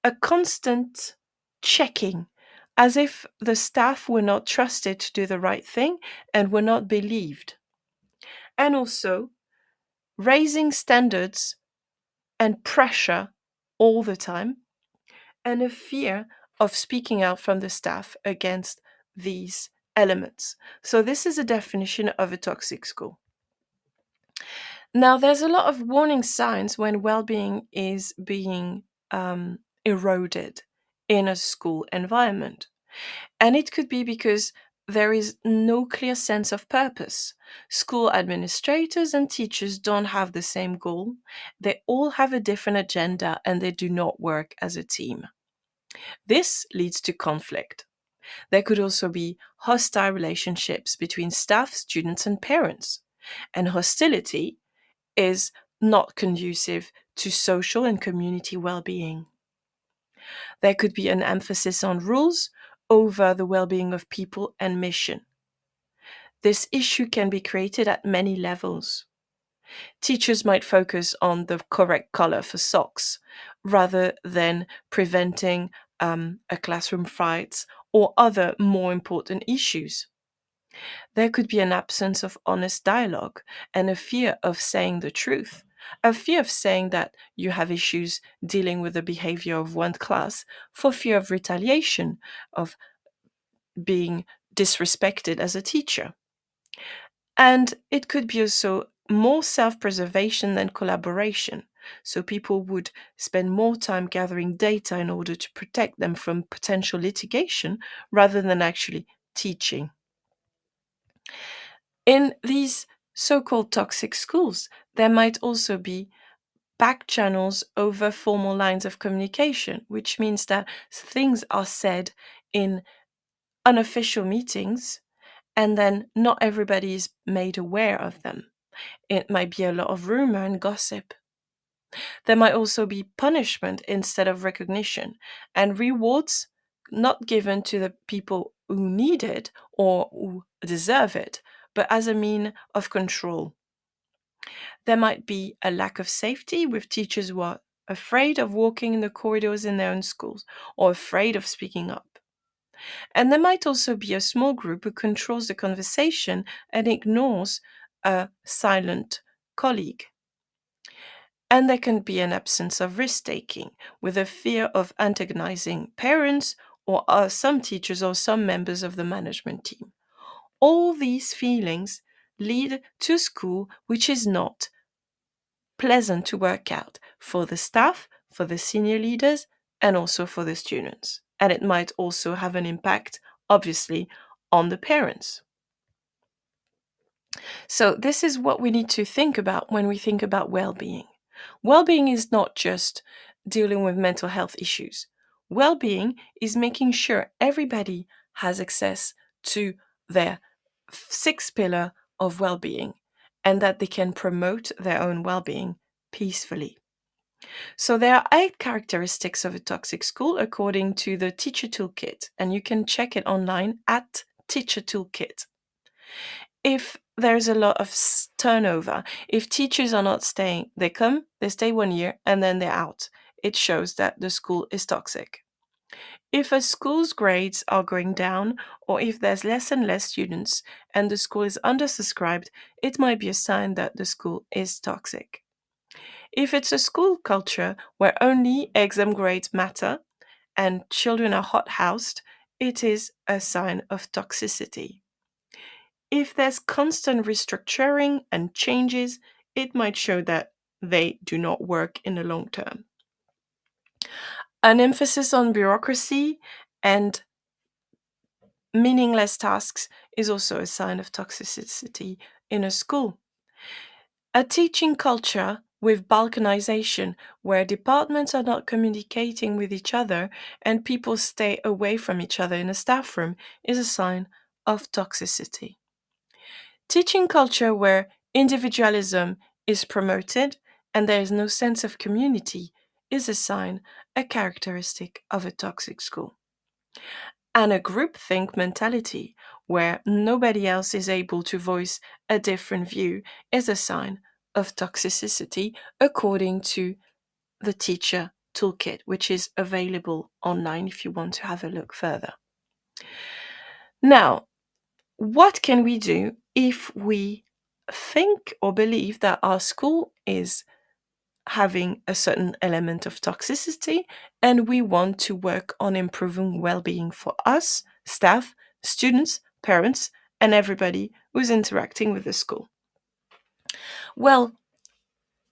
A constant checking, as if the staff were not trusted to do the right thing and were not believed. And also raising standards and pressure all the time, and a fear of speaking out from the staff against these elements. So this is a definition of a toxic school. Now, there's a lot of warning signs when well-being is being eroded in a school environment. And it could be because there is no clear sense of purpose. School administrators and teachers don't have the same goal. They all have a different agenda and they do not work as a team. This leads to conflict. There could also be hostile relationships between staff, students, and parents. And hostility is not conducive to social and community well being. There could be an emphasis on rules over the well being of people and mission. This issue can be created at many levels. Teachers might focus on the correct color for socks rather than preventing a classroom fight or other more important issues. There could be an absence of honest dialogue and a fear of saying the truth, a fear of saying that you have issues dealing with the behavior of one class for fear of retaliation, of being disrespected as a teacher. And it could be also more self preservation than collaboration. So people would spend more time gathering data in order to protect them from potential litigation rather than actually teaching. In these so called toxic schools, there might also be back channels over formal lines of communication, which means that things are said in unofficial meetings and then not everybody is made aware of them. It might be a lot of rumor and gossip. There might also be punishment instead of recognition, and rewards not given to the people who need it or who deserve it, but as a mean of control. There might be a lack of safety with teachers who are afraid of walking in the corridors in their own schools or afraid of speaking up. And there might also be a small group who controls the conversation and ignores a silent colleague. And there can be an absence of risk taking with a fear of antagonizing parents or some teachers or some members of the management team. All these feelings lead to a school which is not pleasant to work out for the staff, for the senior leaders, and also for the students. And it might also have an impact, obviously, on the parents. So, this is what we need to think about when we think about well being. Well being is not just dealing with mental health issues, well being is making sure everybody has access to their sixth pillar of well being and that they can promote their own well being peacefully. So there are 8 characteristics of a toxic school according to the Teacher Toolkit, and you can check it online at Teacher Toolkit. If there's a lot of turnover, if teachers are not staying, they come, they stay 1 year, and then they're out. It shows that the school is toxic. If a school's grades are going down, or if there's less and less students and the school is undersubscribed, it might be a sign that the school is toxic. If it's a school culture where only exam grades matter and children are hothoused, it is a sign of toxicity. If there's constant restructuring and changes, it might show that they do not work in the long term. An emphasis on bureaucracy and meaningless tasks is also a sign of toxicity in a school. A teaching culture with balkanization, where departments are not communicating with each other and people stay away from each other in a staff room, is a sign of toxicity. Teaching culture where individualism is promoted and there is no sense of community is a sign, a characteristic of a toxic school. And a groupthink mentality where nobody else is able to voice a different view is a sign of toxicity according to the Teacher Toolkit, which is available online if you want to have a look further. Now, what can we do if we think or believe that our school is having a certain element of toxicity and we want to work on improving well-being for us, staff, students, parents, and everybody who's interacting with the school? Well,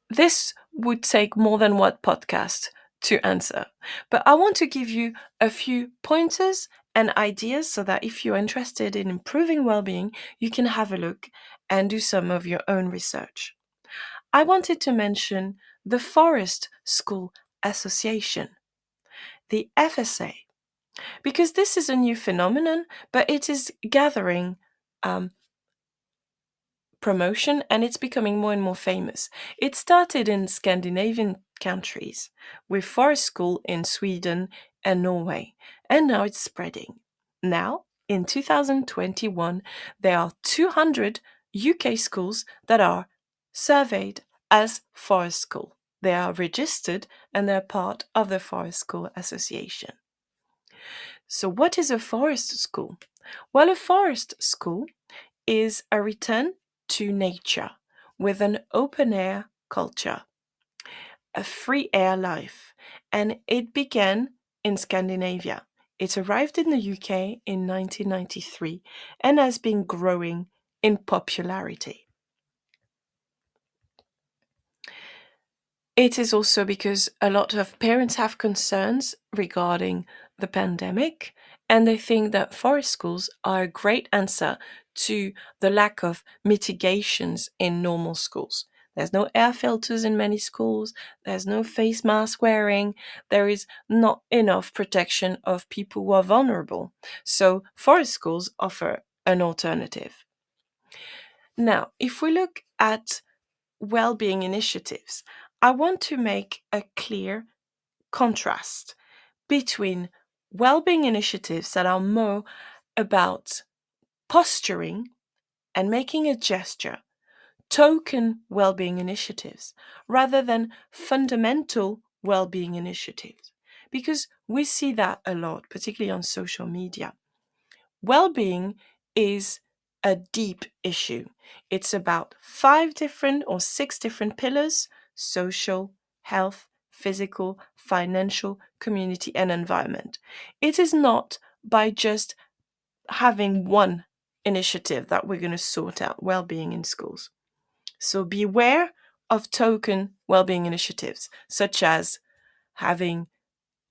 this would take more than one podcast to answer, but I want to give you a few pointers and ideas so that if you're interested in improving well-being, you can have a look and do some of your own research. I wanted to mention the Forest School Association, the FSA, because this is a new phenomenon, but it is gathering promotion and it's becoming more and more famous. It started in Scandinavian countries with Forest School in Sweden and Norway, and now it's spreading. Now, in 2021, there are 200 UK schools that are surveyed as Forest School. They are registered and they're part of the Forest School Association. So, what is a forest school? Well, a forest school is a return to nature with an open air culture, a free air life, and it began in Scandinavia. It arrived in the UK in 1993 and has been growing in popularity. It is also because a lot of parents have concerns regarding the pandemic, and they think that forest schools are a great answer to the lack of mitigations in normal schools. There's no air filters in many schools, there's no face mask wearing, there is not enough protection of people who are vulnerable. So, forest schools offer an alternative. Now, if we look at well-being initiatives, I want to make a clear contrast between well-being initiatives that are more about posturing and making a gesture, token well-being initiatives, rather than fundamental well-being initiatives. Because we see that a lot, particularly on social media. Well-being is a deep issue. It's about 5 different or 6 different pillars: social, health, physical, financial, community, and environment. It is not by just having one initiative that we're going to sort out well-being in schools. So beware of token well-being initiatives, such as having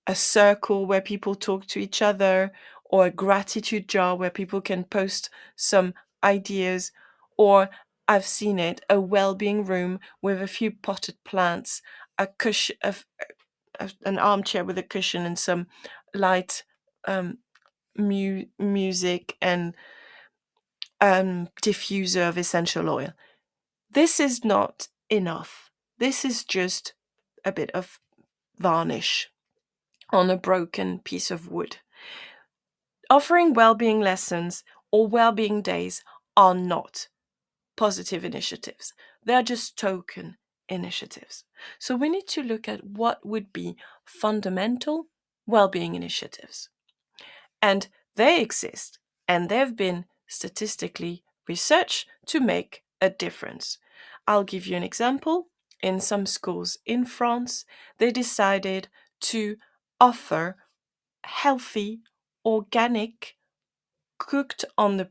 a circle where people talk to each other, or a gratitude jar where people can post some ideas, or I've seen it, a well-being room with a few potted plants, a cushion, an armchair with a cushion and some light music and diffuser of essential oil. This is not enough. This is just a bit of varnish on a broken piece of wood. Offering well-being lessons or well-being days are not positive initiatives. They are just token initiatives. So we need to look at what would be fundamental well-being initiatives. And they exist, and they've been statistically researched to make a difference. I'll give you an example. In some schools in France, they decided to offer healthy, organic, cooked on the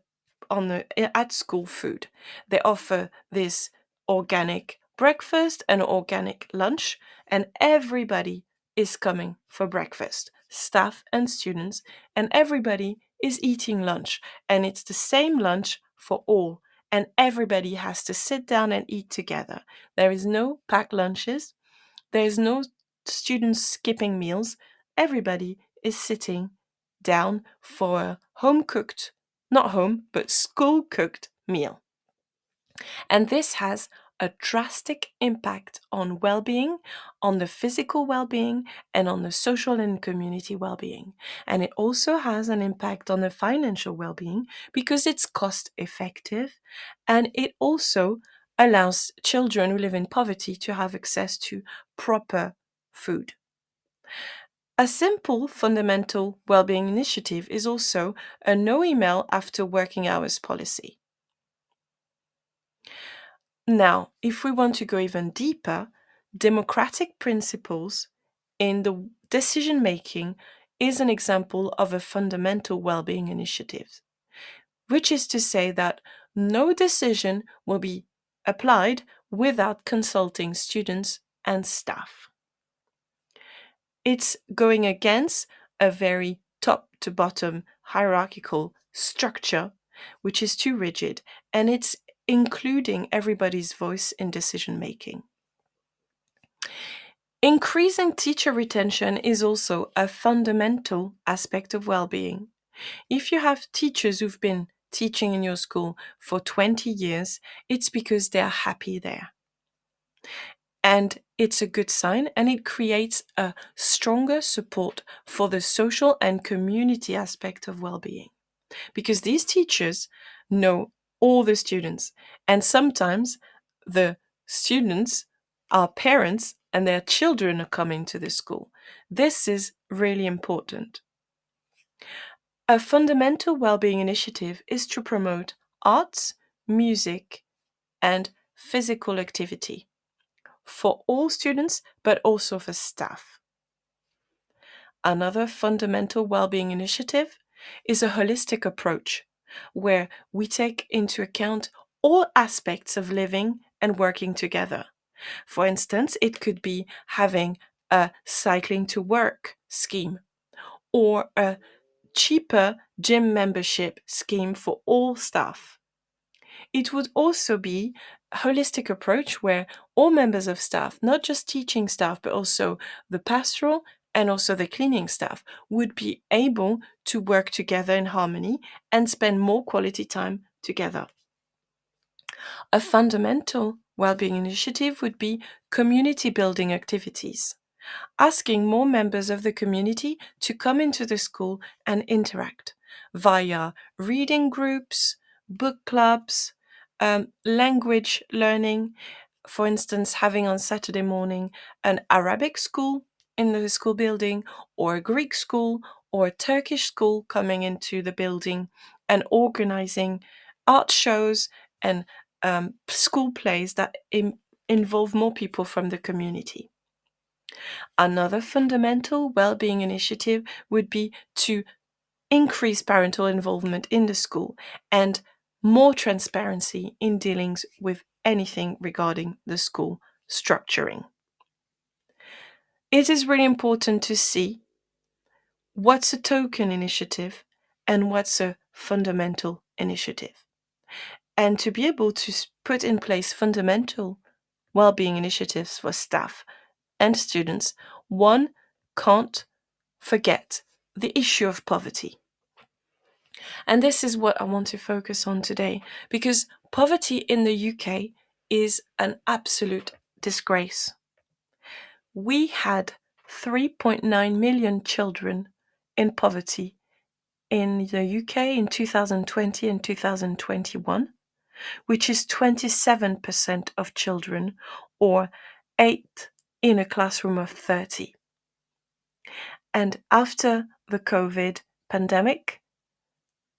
at school food. They offer this organic breakfast and organic lunch, and everybody is coming for breakfast, staff and students, and everybody is eating lunch, and it's the same lunch for all, and everybody has to sit down and eat together. There is no packed lunches, there is no students skipping meals. Everybody is sitting down for a home cooked, not home, but school cooked meal. And this has a drastic impact on well-being, on the physical well-being, and on the social and community well-being. And it also has an impact on the financial well-being because it's cost effective, and it also allows children who live in poverty to have access to proper food. A simple fundamental well-being initiative is also a no email after working hours policy. Now, if we want to go even deeper, democratic principles in the decision making is an example of a fundamental well-being initiative, which is to say that no decision will be applied without consulting students and staff. It's going against a very top to bottom hierarchical structure, which is too rigid, and it's including everybody's voice in decision making. Increasing teacher retention is also a fundamental aspect of well-being. If you have teachers who've been teaching in your school for 20 years, it's because they're happy there. And it's a good sign, and it creates a stronger support for the social and community aspect of well-being. Because these teachers know all the students, and sometimes the students are parents and their children are coming to the school. This is really important. A fundamental well-being initiative is to promote arts, music, and physical activity for all students, but also for staff. Another fundamental well-being initiative is a holistic approach where we take into account all aspects of living and working together. For instance, it could be having a cycling to work scheme or a cheaper gym membership scheme for all staff. It would also be a holistic approach where all members of staff, not just teaching staff, but also the pastoral and also the cleaning staff, would be able to work together in harmony and spend more quality time together. A fundamental well-being initiative would be community building activities, asking more members of the community to come into the school and interact via reading groups, book clubs, language learning. For instance, having on Saturday morning an Arabic school in the school building, or a Greek school, or a Turkish school coming into the building, and organizing art shows and school plays that involve more people from the community. Another fundamental well-being initiative would be to increase parental involvement in the school and more transparency in dealings with anything regarding the school structuring. It is really important to see what's a token initiative and what's a fundamental initiative. And to be able to put in place fundamental well-being initiatives for staff and students, one can't forget the issue of poverty. And this is what I want to focus on today, because poverty in the UK is an absolute disgrace. We had 3.9 million children in poverty in the UK in 2020 and 2021, which is 27% of children, or 8 in a classroom of 30. And after the COVID pandemic,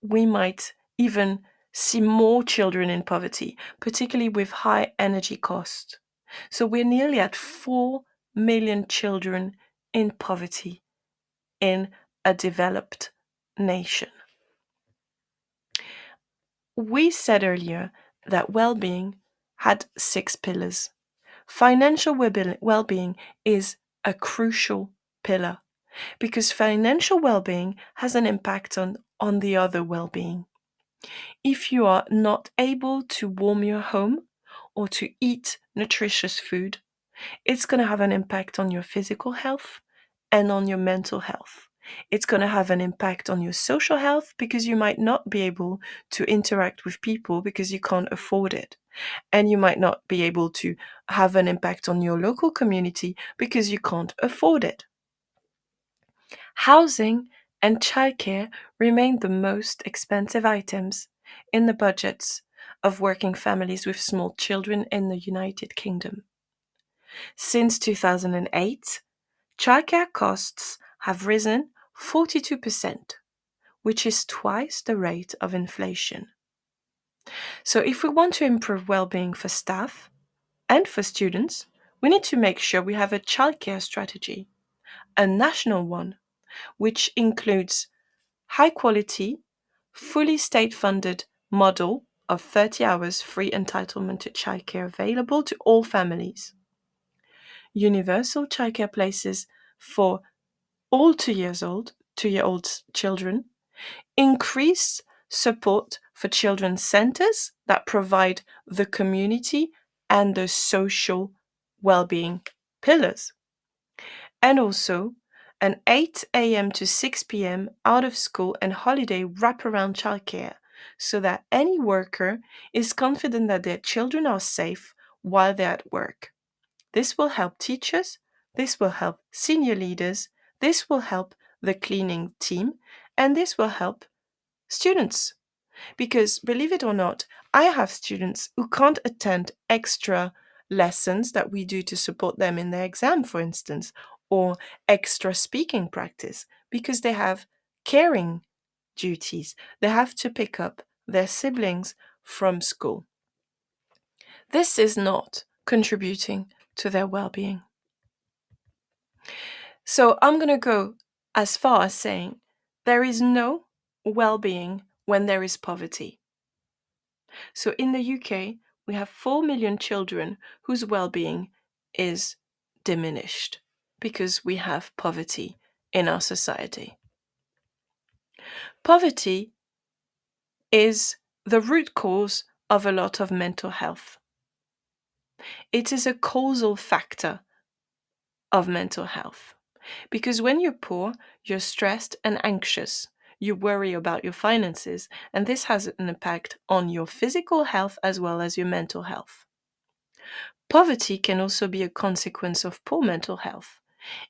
we might even see more children in poverty, particularly with high energy costs. So we're nearly at 4 million children in poverty in a developed nation. We said earlier that well-being had 6 pillars. Financial well-being is a crucial pillar because financial well-being has an impact on the other well-being. If you are not able to warm your home or to eat nutritious food, it's going to have an impact on your physical health and on your mental health. It's going to have an impact on your social health because you might not be able to interact with people because you can't afford it. And you might not be able to have an impact on your local community because you can't afford it. Housing and childcare remain the most expensive items in the budgets of working families with small children in the United Kingdom. Since 2008, childcare costs have risen 42%, which is twice the rate of inflation. So if we want to improve well-being for staff and for students, we need to make sure we have a childcare strategy, a national one, which includes high quality, fully state-funded model of 30 hours free entitlement to childcare available to all families, universal childcare places for all 2 years old 2-year-old children, increase support for children's centers that provide the community and the social well-being pillars, and also an 8 a.m. to 6 p.m. out of school and holiday wraparound childcare so that any worker is confident that their children are safe while they're at work. This will help teachers, this will help senior leaders, this will help the cleaning team, and this will help students. Because believe it or not, I have students who can't attend extra lessons that we do to support them in their exam, for instance, or extra speaking practice because they have caring duties. They have to pick up their siblings from school. This is not contributing to their well-being. So I'm going to go as far as saying there is no well-being when there is poverty. So in the UK, we have 4 million children whose well-being is diminished because we have poverty in our society. Poverty is the root cause of a lot of mental health. It is a causal factor of mental health because when you're poor, you're stressed and anxious. You worry about your finances, and this has an impact on your physical health as well as your mental health. Poverty can also be a consequence of poor mental health.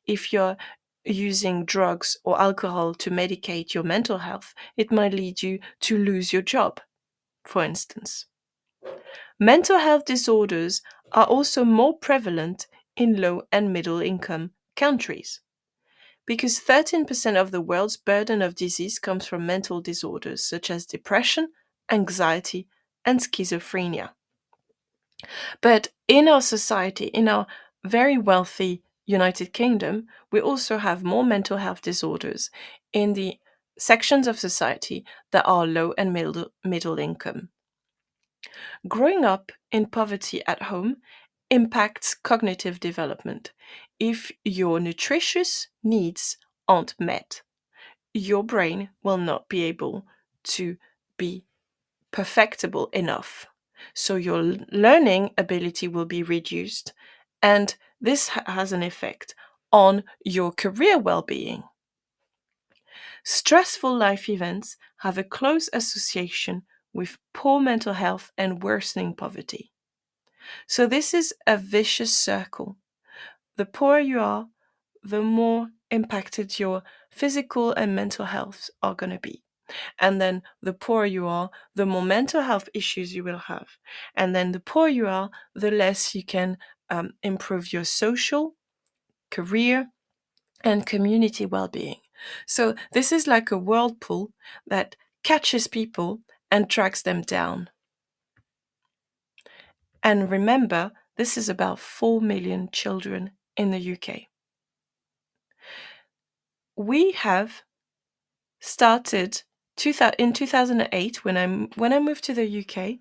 If you're using drugs or alcohol to medicate your mental health, it might lead you to lose your job, for instance. Mental health disorders are also more prevalent in low and middle income countries because 13% of the world's burden of disease comes from mental disorders such as depression, anxiety, and schizophrenia. But in our society, in our very wealthy United Kingdom, we also have more mental health disorders in the sections of society that are low and middle income. Growing up in poverty at home impacts cognitive development. If your nutritious needs aren't met, your brain will not be able to be perfectible enough. So your learning ability will be reduced, and this has an effect on your career well-being. Stressful life events have a close association with poor mental health and worsening poverty. So this is a vicious circle. The poorer you are, the more impacted your physical and mental health are going to be. And then the poorer you are, the more mental health issues you will have. And then the poorer you are, the less you can improve your social, career, and community well-being. So this is like a whirlpool that catches people and drags them down. And remember, this is about 4 million children in the UK. We have started in 2008 when I moved to the UK.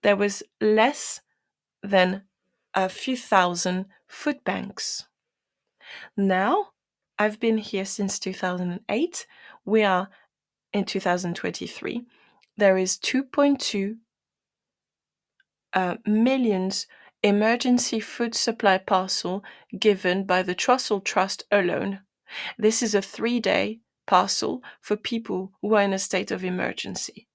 There was less than a few thousand food banks. Now, I've been here since 2008. We are in 2023. There is 2.2 millions emergency food supply parcel given by the Trussell Trust alone. This is a 3-day parcel for people who are in a state of emergency.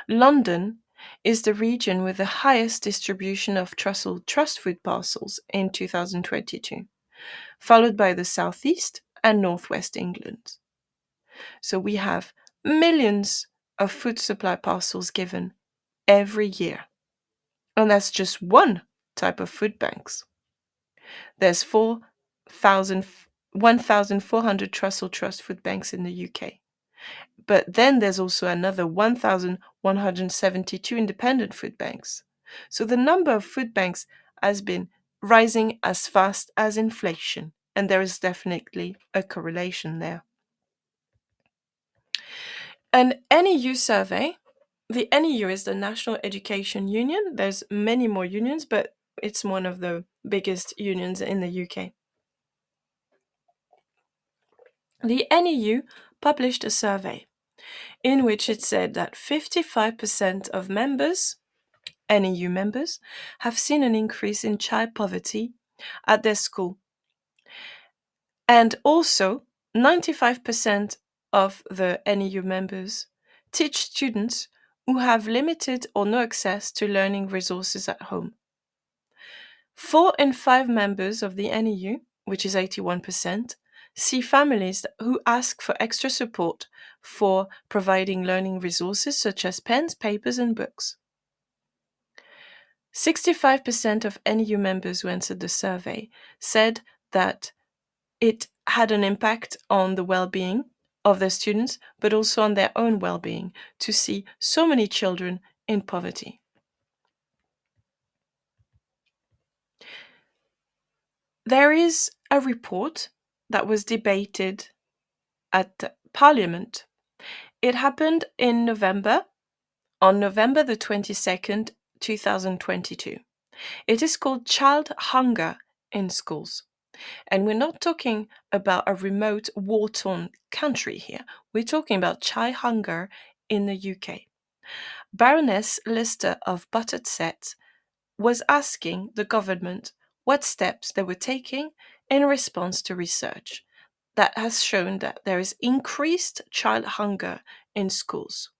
London is the region with the highest distribution of Trussell Trust food parcels in 2022, followed by the Southeast and Northwest England. So we have millions of food supply parcels given every year. And that's just one type of food banks. There's 1,400 Trussell Trust food banks in the UK. But then there's also another 1,172 independent food banks. So the number of food banks has been rising as fast as inflation, and there is definitely a correlation there. An NEU survey, the NEU is the National Education Union. There's many more unions, but it's one of the biggest unions in the UK. The NEU published a survey in which it said that 55% of NEU members, have seen an increase in child poverty at their school. And also, 95% of the NEU members teach students who have limited or no access to learning resources at home. 4 in 5 members of the NEU, which is 81%, see families who ask for extra support for providing learning resources such as pens, papers, and books. 65% of NEU members who answered the survey said that it had an impact on the well-being of their students, but also on their own well-being to see so many children in poverty. There is a report that was debated at Parliament. It happened in November, on November the 22nd, 2022. It is called Child Hunger in Schools. And we're not talking about a remote war-torn country here. We're talking about child hunger in the UK. Baroness Lister of Butterset was asking the government what steps they were taking in response to research that has shown that there is increased child hunger in schools.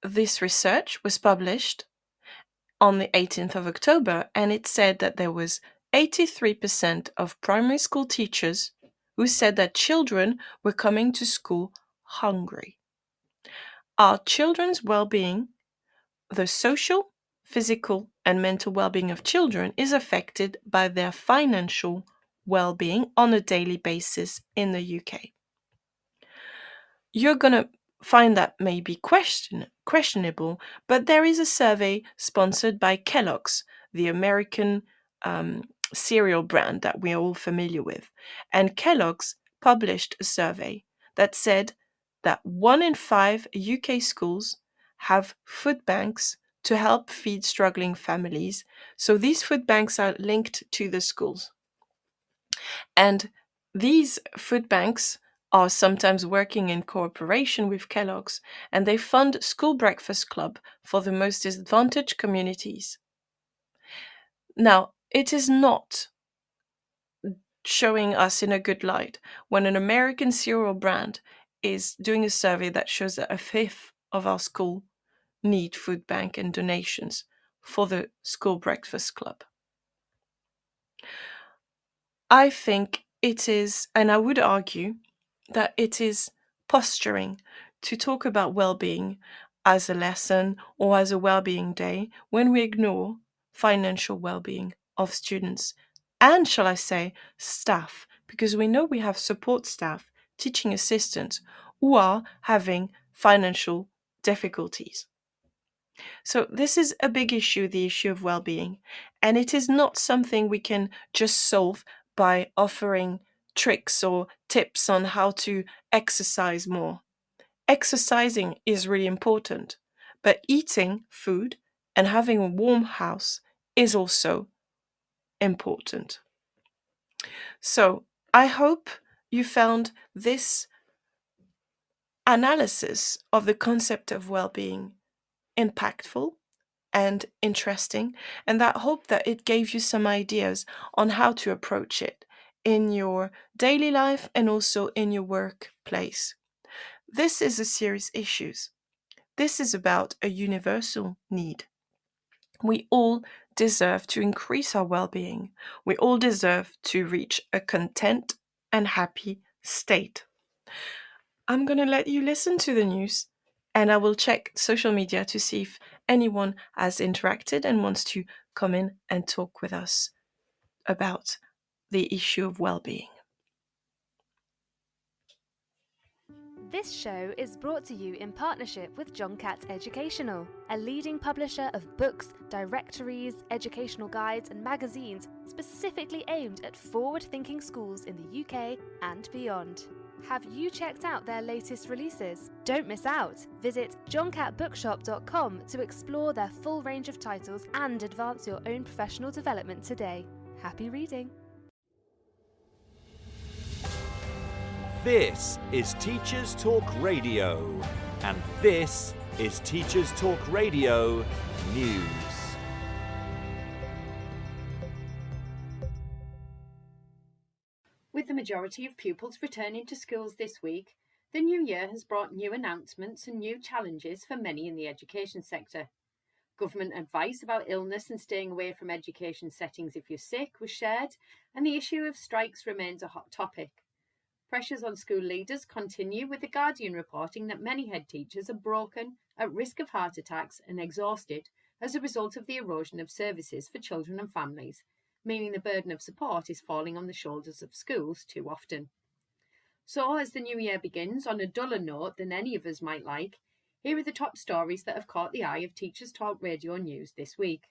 This research was published on the 18th of October, and it said that there was 83% of primary school teachers who said that children were coming to school hungry. Our children's well-being, the social, physical, and mental well-being of children is affected by their financial well-being on a daily basis in the UK. You're going to find that may be questionable, but there is a survey sponsored by Kellogg's, the American cereal brand that we are all familiar with. And Kellogg's published a survey that said that 1 in 5 UK schools have food banks to help feed struggling families. So these food banks are linked to the schools. And these food banks are sometimes working in cooperation with Kellogg's, and they fund school breakfast club for the most disadvantaged communities. Now, it is not showing us in a good light when an American cereal brand is doing a survey that shows that 1/5 of our school need food bank and donations for the school breakfast club. I think it is, and I would argue that it is posturing to talk about well-being as a lesson or as a well-being day when we ignore financial well-being of students and, shall I say, staff, because we know we have support staff, teaching assistants who are having financial difficulties. So this is a big issue, the issue of well-being, and it is not something we can just solve by offering tricks or tips on how to exercise more. Exercising is really important, but eating food and having a warm house is also important. So I hope you found this analysis of the concept of well-being impactful and interesting, and that hope that it gave you some ideas on how to approach it in your daily life and also in your workplace. This is a serious issue. This is about a universal need. We all deserve to increase our well-being. We all deserve to reach a content and happy state. I'm going to let you listen to the news, and I will check social media to see if anyone has interacted and wants to come in and talk with us about the issue of well-being. This show is brought to you in partnership with John Catt Educational, a leading publisher of books, directories, educational guides, and magazines specifically aimed at forward-thinking schools in the UK and beyond. Have you checked out their latest releases? Don't miss out! Visit johncattbookshop.com to explore their full range of titles and advance your own professional development today. Happy reading! This is Teachers Talk Radio, and this is Teachers Talk Radio News. With the majority of pupils returning to schools this week, the new year has brought new announcements and new challenges for many in the education sector. Government advice about illness and staying away from education settings if you're sick was shared, and the issue of strikes remains a hot topic. Pressures on school leaders continue, with The Guardian reporting that many head teachers are broken, at risk of heart attacks and exhausted as a result of the erosion of services for children and families, meaning the burden of support is falling on the shoulders of schools too often. So, as the new year begins on a duller note than any of us might like, here are the top stories that have caught the eye of Teachers Talk Radio News this week.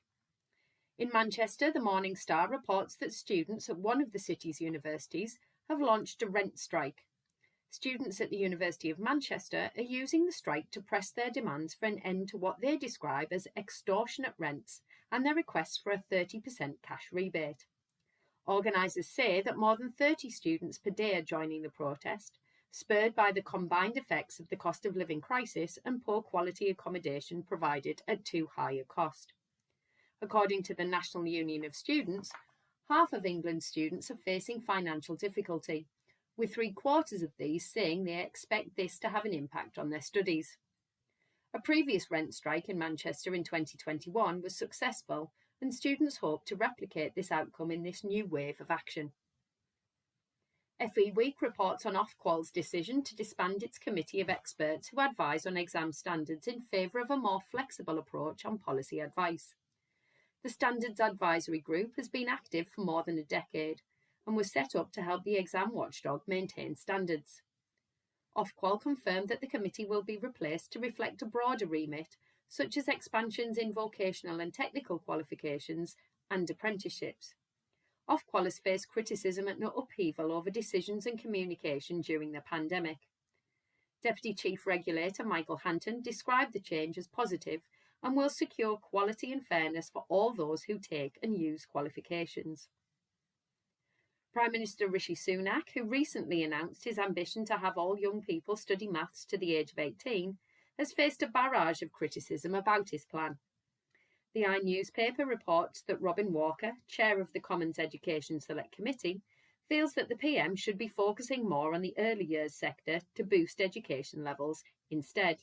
In Manchester, the Morning Star reports that students at one of the city's universities have launched a rent strike. Students at the University of Manchester are using the strike to press their demands for an end to what they describe as extortionate rents and their requests for a 30% cash rebate. Organisers say that more than 30 students per day are joining the protest, spurred by the combined effects of the cost of living crisis and poor quality accommodation provided at too high a cost. According to the National Union of Students, half of England's students are facing financial difficulty, with 3/4 of these saying they expect this to have an impact on their studies. A previous rent strike in Manchester in 2021 was successful, and students hope to replicate this outcome in this new wave of action. FE Week reports on Ofqual's decision to disband its committee of experts who advise on exam standards in favour of a more flexible approach on policy advice. The Standards Advisory Group has been active for more than a decade and was set up to help the exam watchdog maintain standards. Ofqual confirmed that the committee will be replaced to reflect a broader remit, such as expansions in vocational and technical qualifications and apprenticeships. Ofqual has faced criticism at no upheaval over decisions and communication during the pandemic. Deputy Chief Regulator Michael Hanton described the change as positive and will secure quality and fairness for all those who take and use qualifications. Prime Minister Rishi Sunak, who recently announced his ambition to have all young people study maths to the age of 18, has faced a barrage of criticism about his plan. The I newspaper reports that Robin Walker, chair of the Commons Education Select Committee, feels that the PM should be focusing more on the early years sector to boost education levels instead.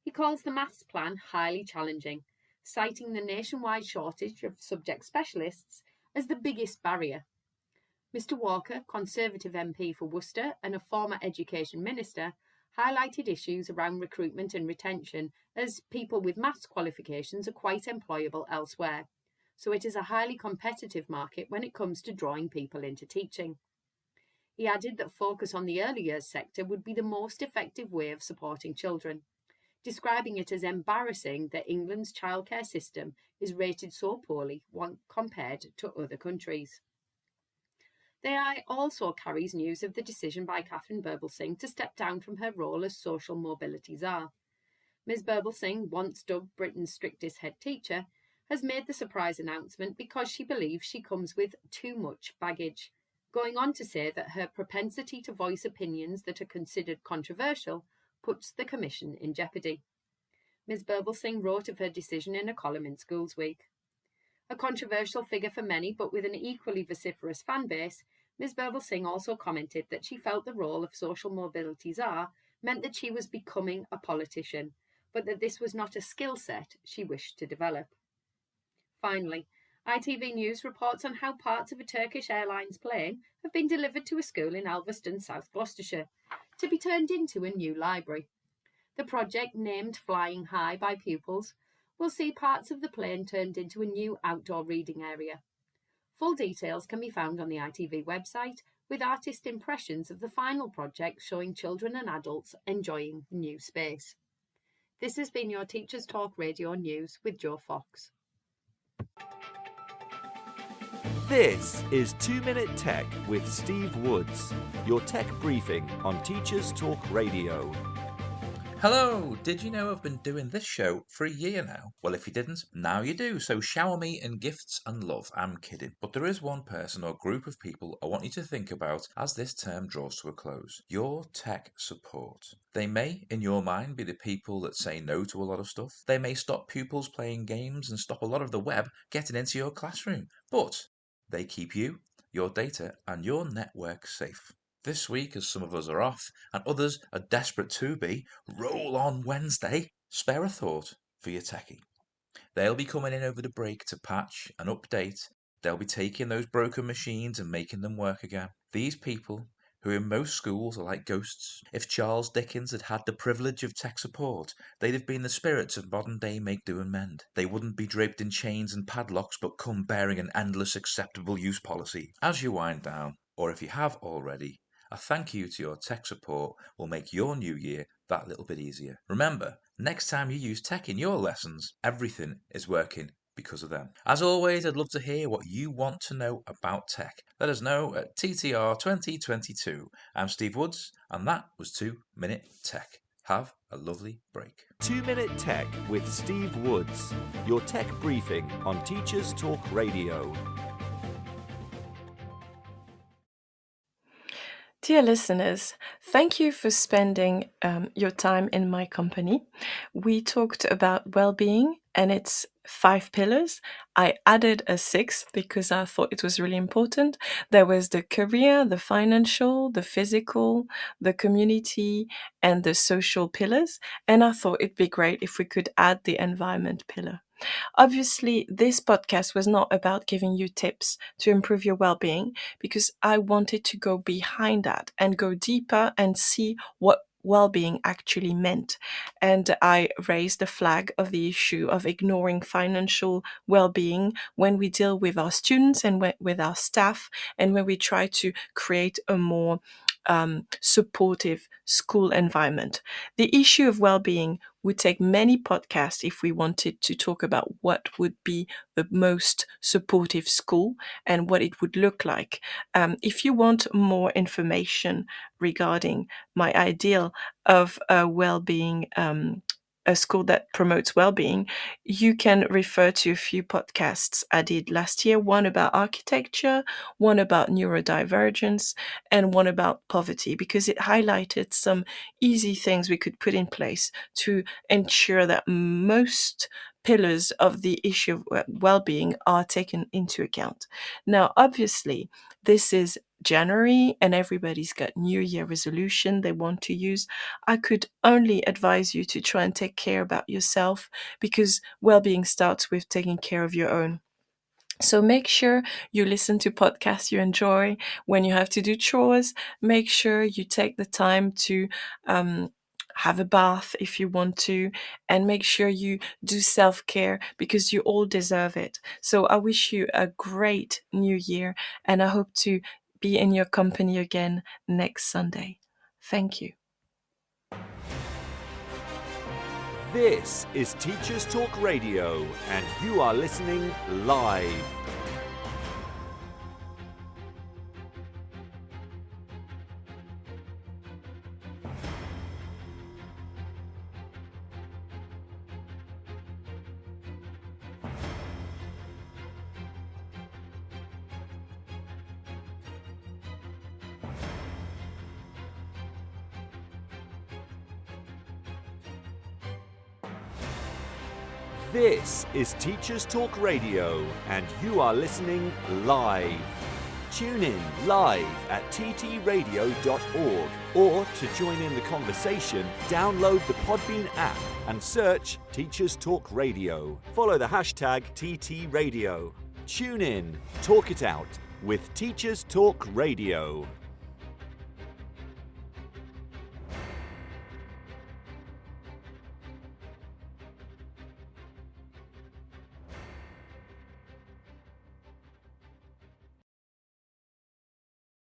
He calls the maths plan highly challenging, citing the nationwide shortage of subject specialists as the biggest barrier. Mr Walker, Conservative MP for Worcester and a former Education Minister, highlighted issues around recruitment and retention, as people with maths qualifications are quite employable elsewhere, so it is a highly competitive market when it comes to drawing people into teaching. He added that focus on the early years sector would be the most effective way of supporting children, describing it as embarrassing that England's childcare system is rated so poorly when compared to other countries. The Eye also carries news of the decision by Catherine Birbalsingh to step down from her role as social mobility czar. Ms Birbalsingh, once dubbed Britain's strictest head teacher, has made the surprise announcement because she believes she comes with too much baggage, going on to say that her propensity to voice opinions that are considered controversial puts the Commission in jeopardy. Ms Birbalsingh wrote of her decision in a column in Schools Week. A controversial figure for many, but with an equally vociferous fan base, Ms Birbalsingh also commented that she felt the role of social mobility czar meant that she was becoming a politician, but that this was not a skill set she wished to develop. Finally, ITV News reports on how parts of a Turkish Airlines plane have been delivered to a school in Alveston, South Gloucestershire, to be turned into a new library. The project, named Flying High by pupils, will see parts of the plane turned into a new outdoor reading area. Full details can be found on the ITV website, with artist impressions of the final project showing children and adults enjoying the new space. This has been your Teachers Talk Radio News with Jo Fox. This is 2 Minute Tech with Steve Woods, your tech briefing on Teachers Talk Radio. Hello! Did you know I've been doing this show for a year now? Well, if you didn't, now you do. So shower me in gifts and love. I'm kidding. But there is one person or group of people I want you to think about as this term draws to a close. Your tech support. They may, in your mind, be the people that say no to a lot of stuff. They may stop pupils playing games and stop a lot of the web getting into your classroom. But they keep you, your data, and your network safe. This week, as some of us are off and others are desperate to be, roll on Wednesday, spare a thought for your techie. They'll be coming in over the break to patch and update. They'll be taking those broken machines and making them work again. These people, who in most schools are like ghosts, if Charles Dickens had had the privilege of tech support, they'd have been the spirits of modern day make do and mend. They wouldn't be draped in chains and padlocks, but come bearing an endless acceptable use policy. As you wind down, or if you have already, a thank you to your tech support will make your new year that little bit easier. Remember, next time you use tech in your lessons, everything is working because of them. As always, I'd love to hear what you want to know about tech. Let us know at TTR 2022. I'm Steve Woods, and that was 2 Minute Tech. Have a lovely break. 2 Minute Tech with Steve Woods, your tech briefing on Teachers Talk Radio. Dear listeners, thank you for spending your time in my company. We talked about well-being and its 5 pillars. I added a 6th because I thought it was really important. There was the career, the financial, the physical, the community, and the social pillars. And I thought it'd be great if we could add the environment pillar. Obviously, this podcast was not about giving you tips to improve your well-being, because I wanted to go behind that and go deeper and see what well-being actually meant. And I raised the flag of the issue of ignoring financial well-being when we deal with our students and with our staff, and when we try to create a more supportive school environment. The issue of well-being would take many podcasts if we wanted to talk about what would be the most supportive school and what it would look like. If you want more information regarding my ideal of a well-being, a school that promotes well-being, you can refer to a few podcasts I did last year, one about architecture, one about neurodivergence, and one about poverty, because it highlighted some easy things we could put in place to ensure that most pillars of the issue of well-being are taken into account. Now, obviously, this is January and everybody's got New Year resolution they want to use. I could only advise you to try and take care about yourself, because well-being starts with taking care of your own. So make sure you listen to podcasts you enjoy. When you have to do chores, make sure you take the time to have a bath if you want to, and make sure you do self-care, because you all deserve it. So I wish you a great new year, and I hope to be in your company again next Sunday. Thank you. This is Teachers Talk Radio, and you are listening live. This is Teachers Talk Radio, and you are listening live. Tune in live at ttradio.org, or to join in the conversation, download the Podbean app and search Teachers Talk Radio. Follow the hashtag TTRadio. Tune in, talk it out with Teachers Talk Radio.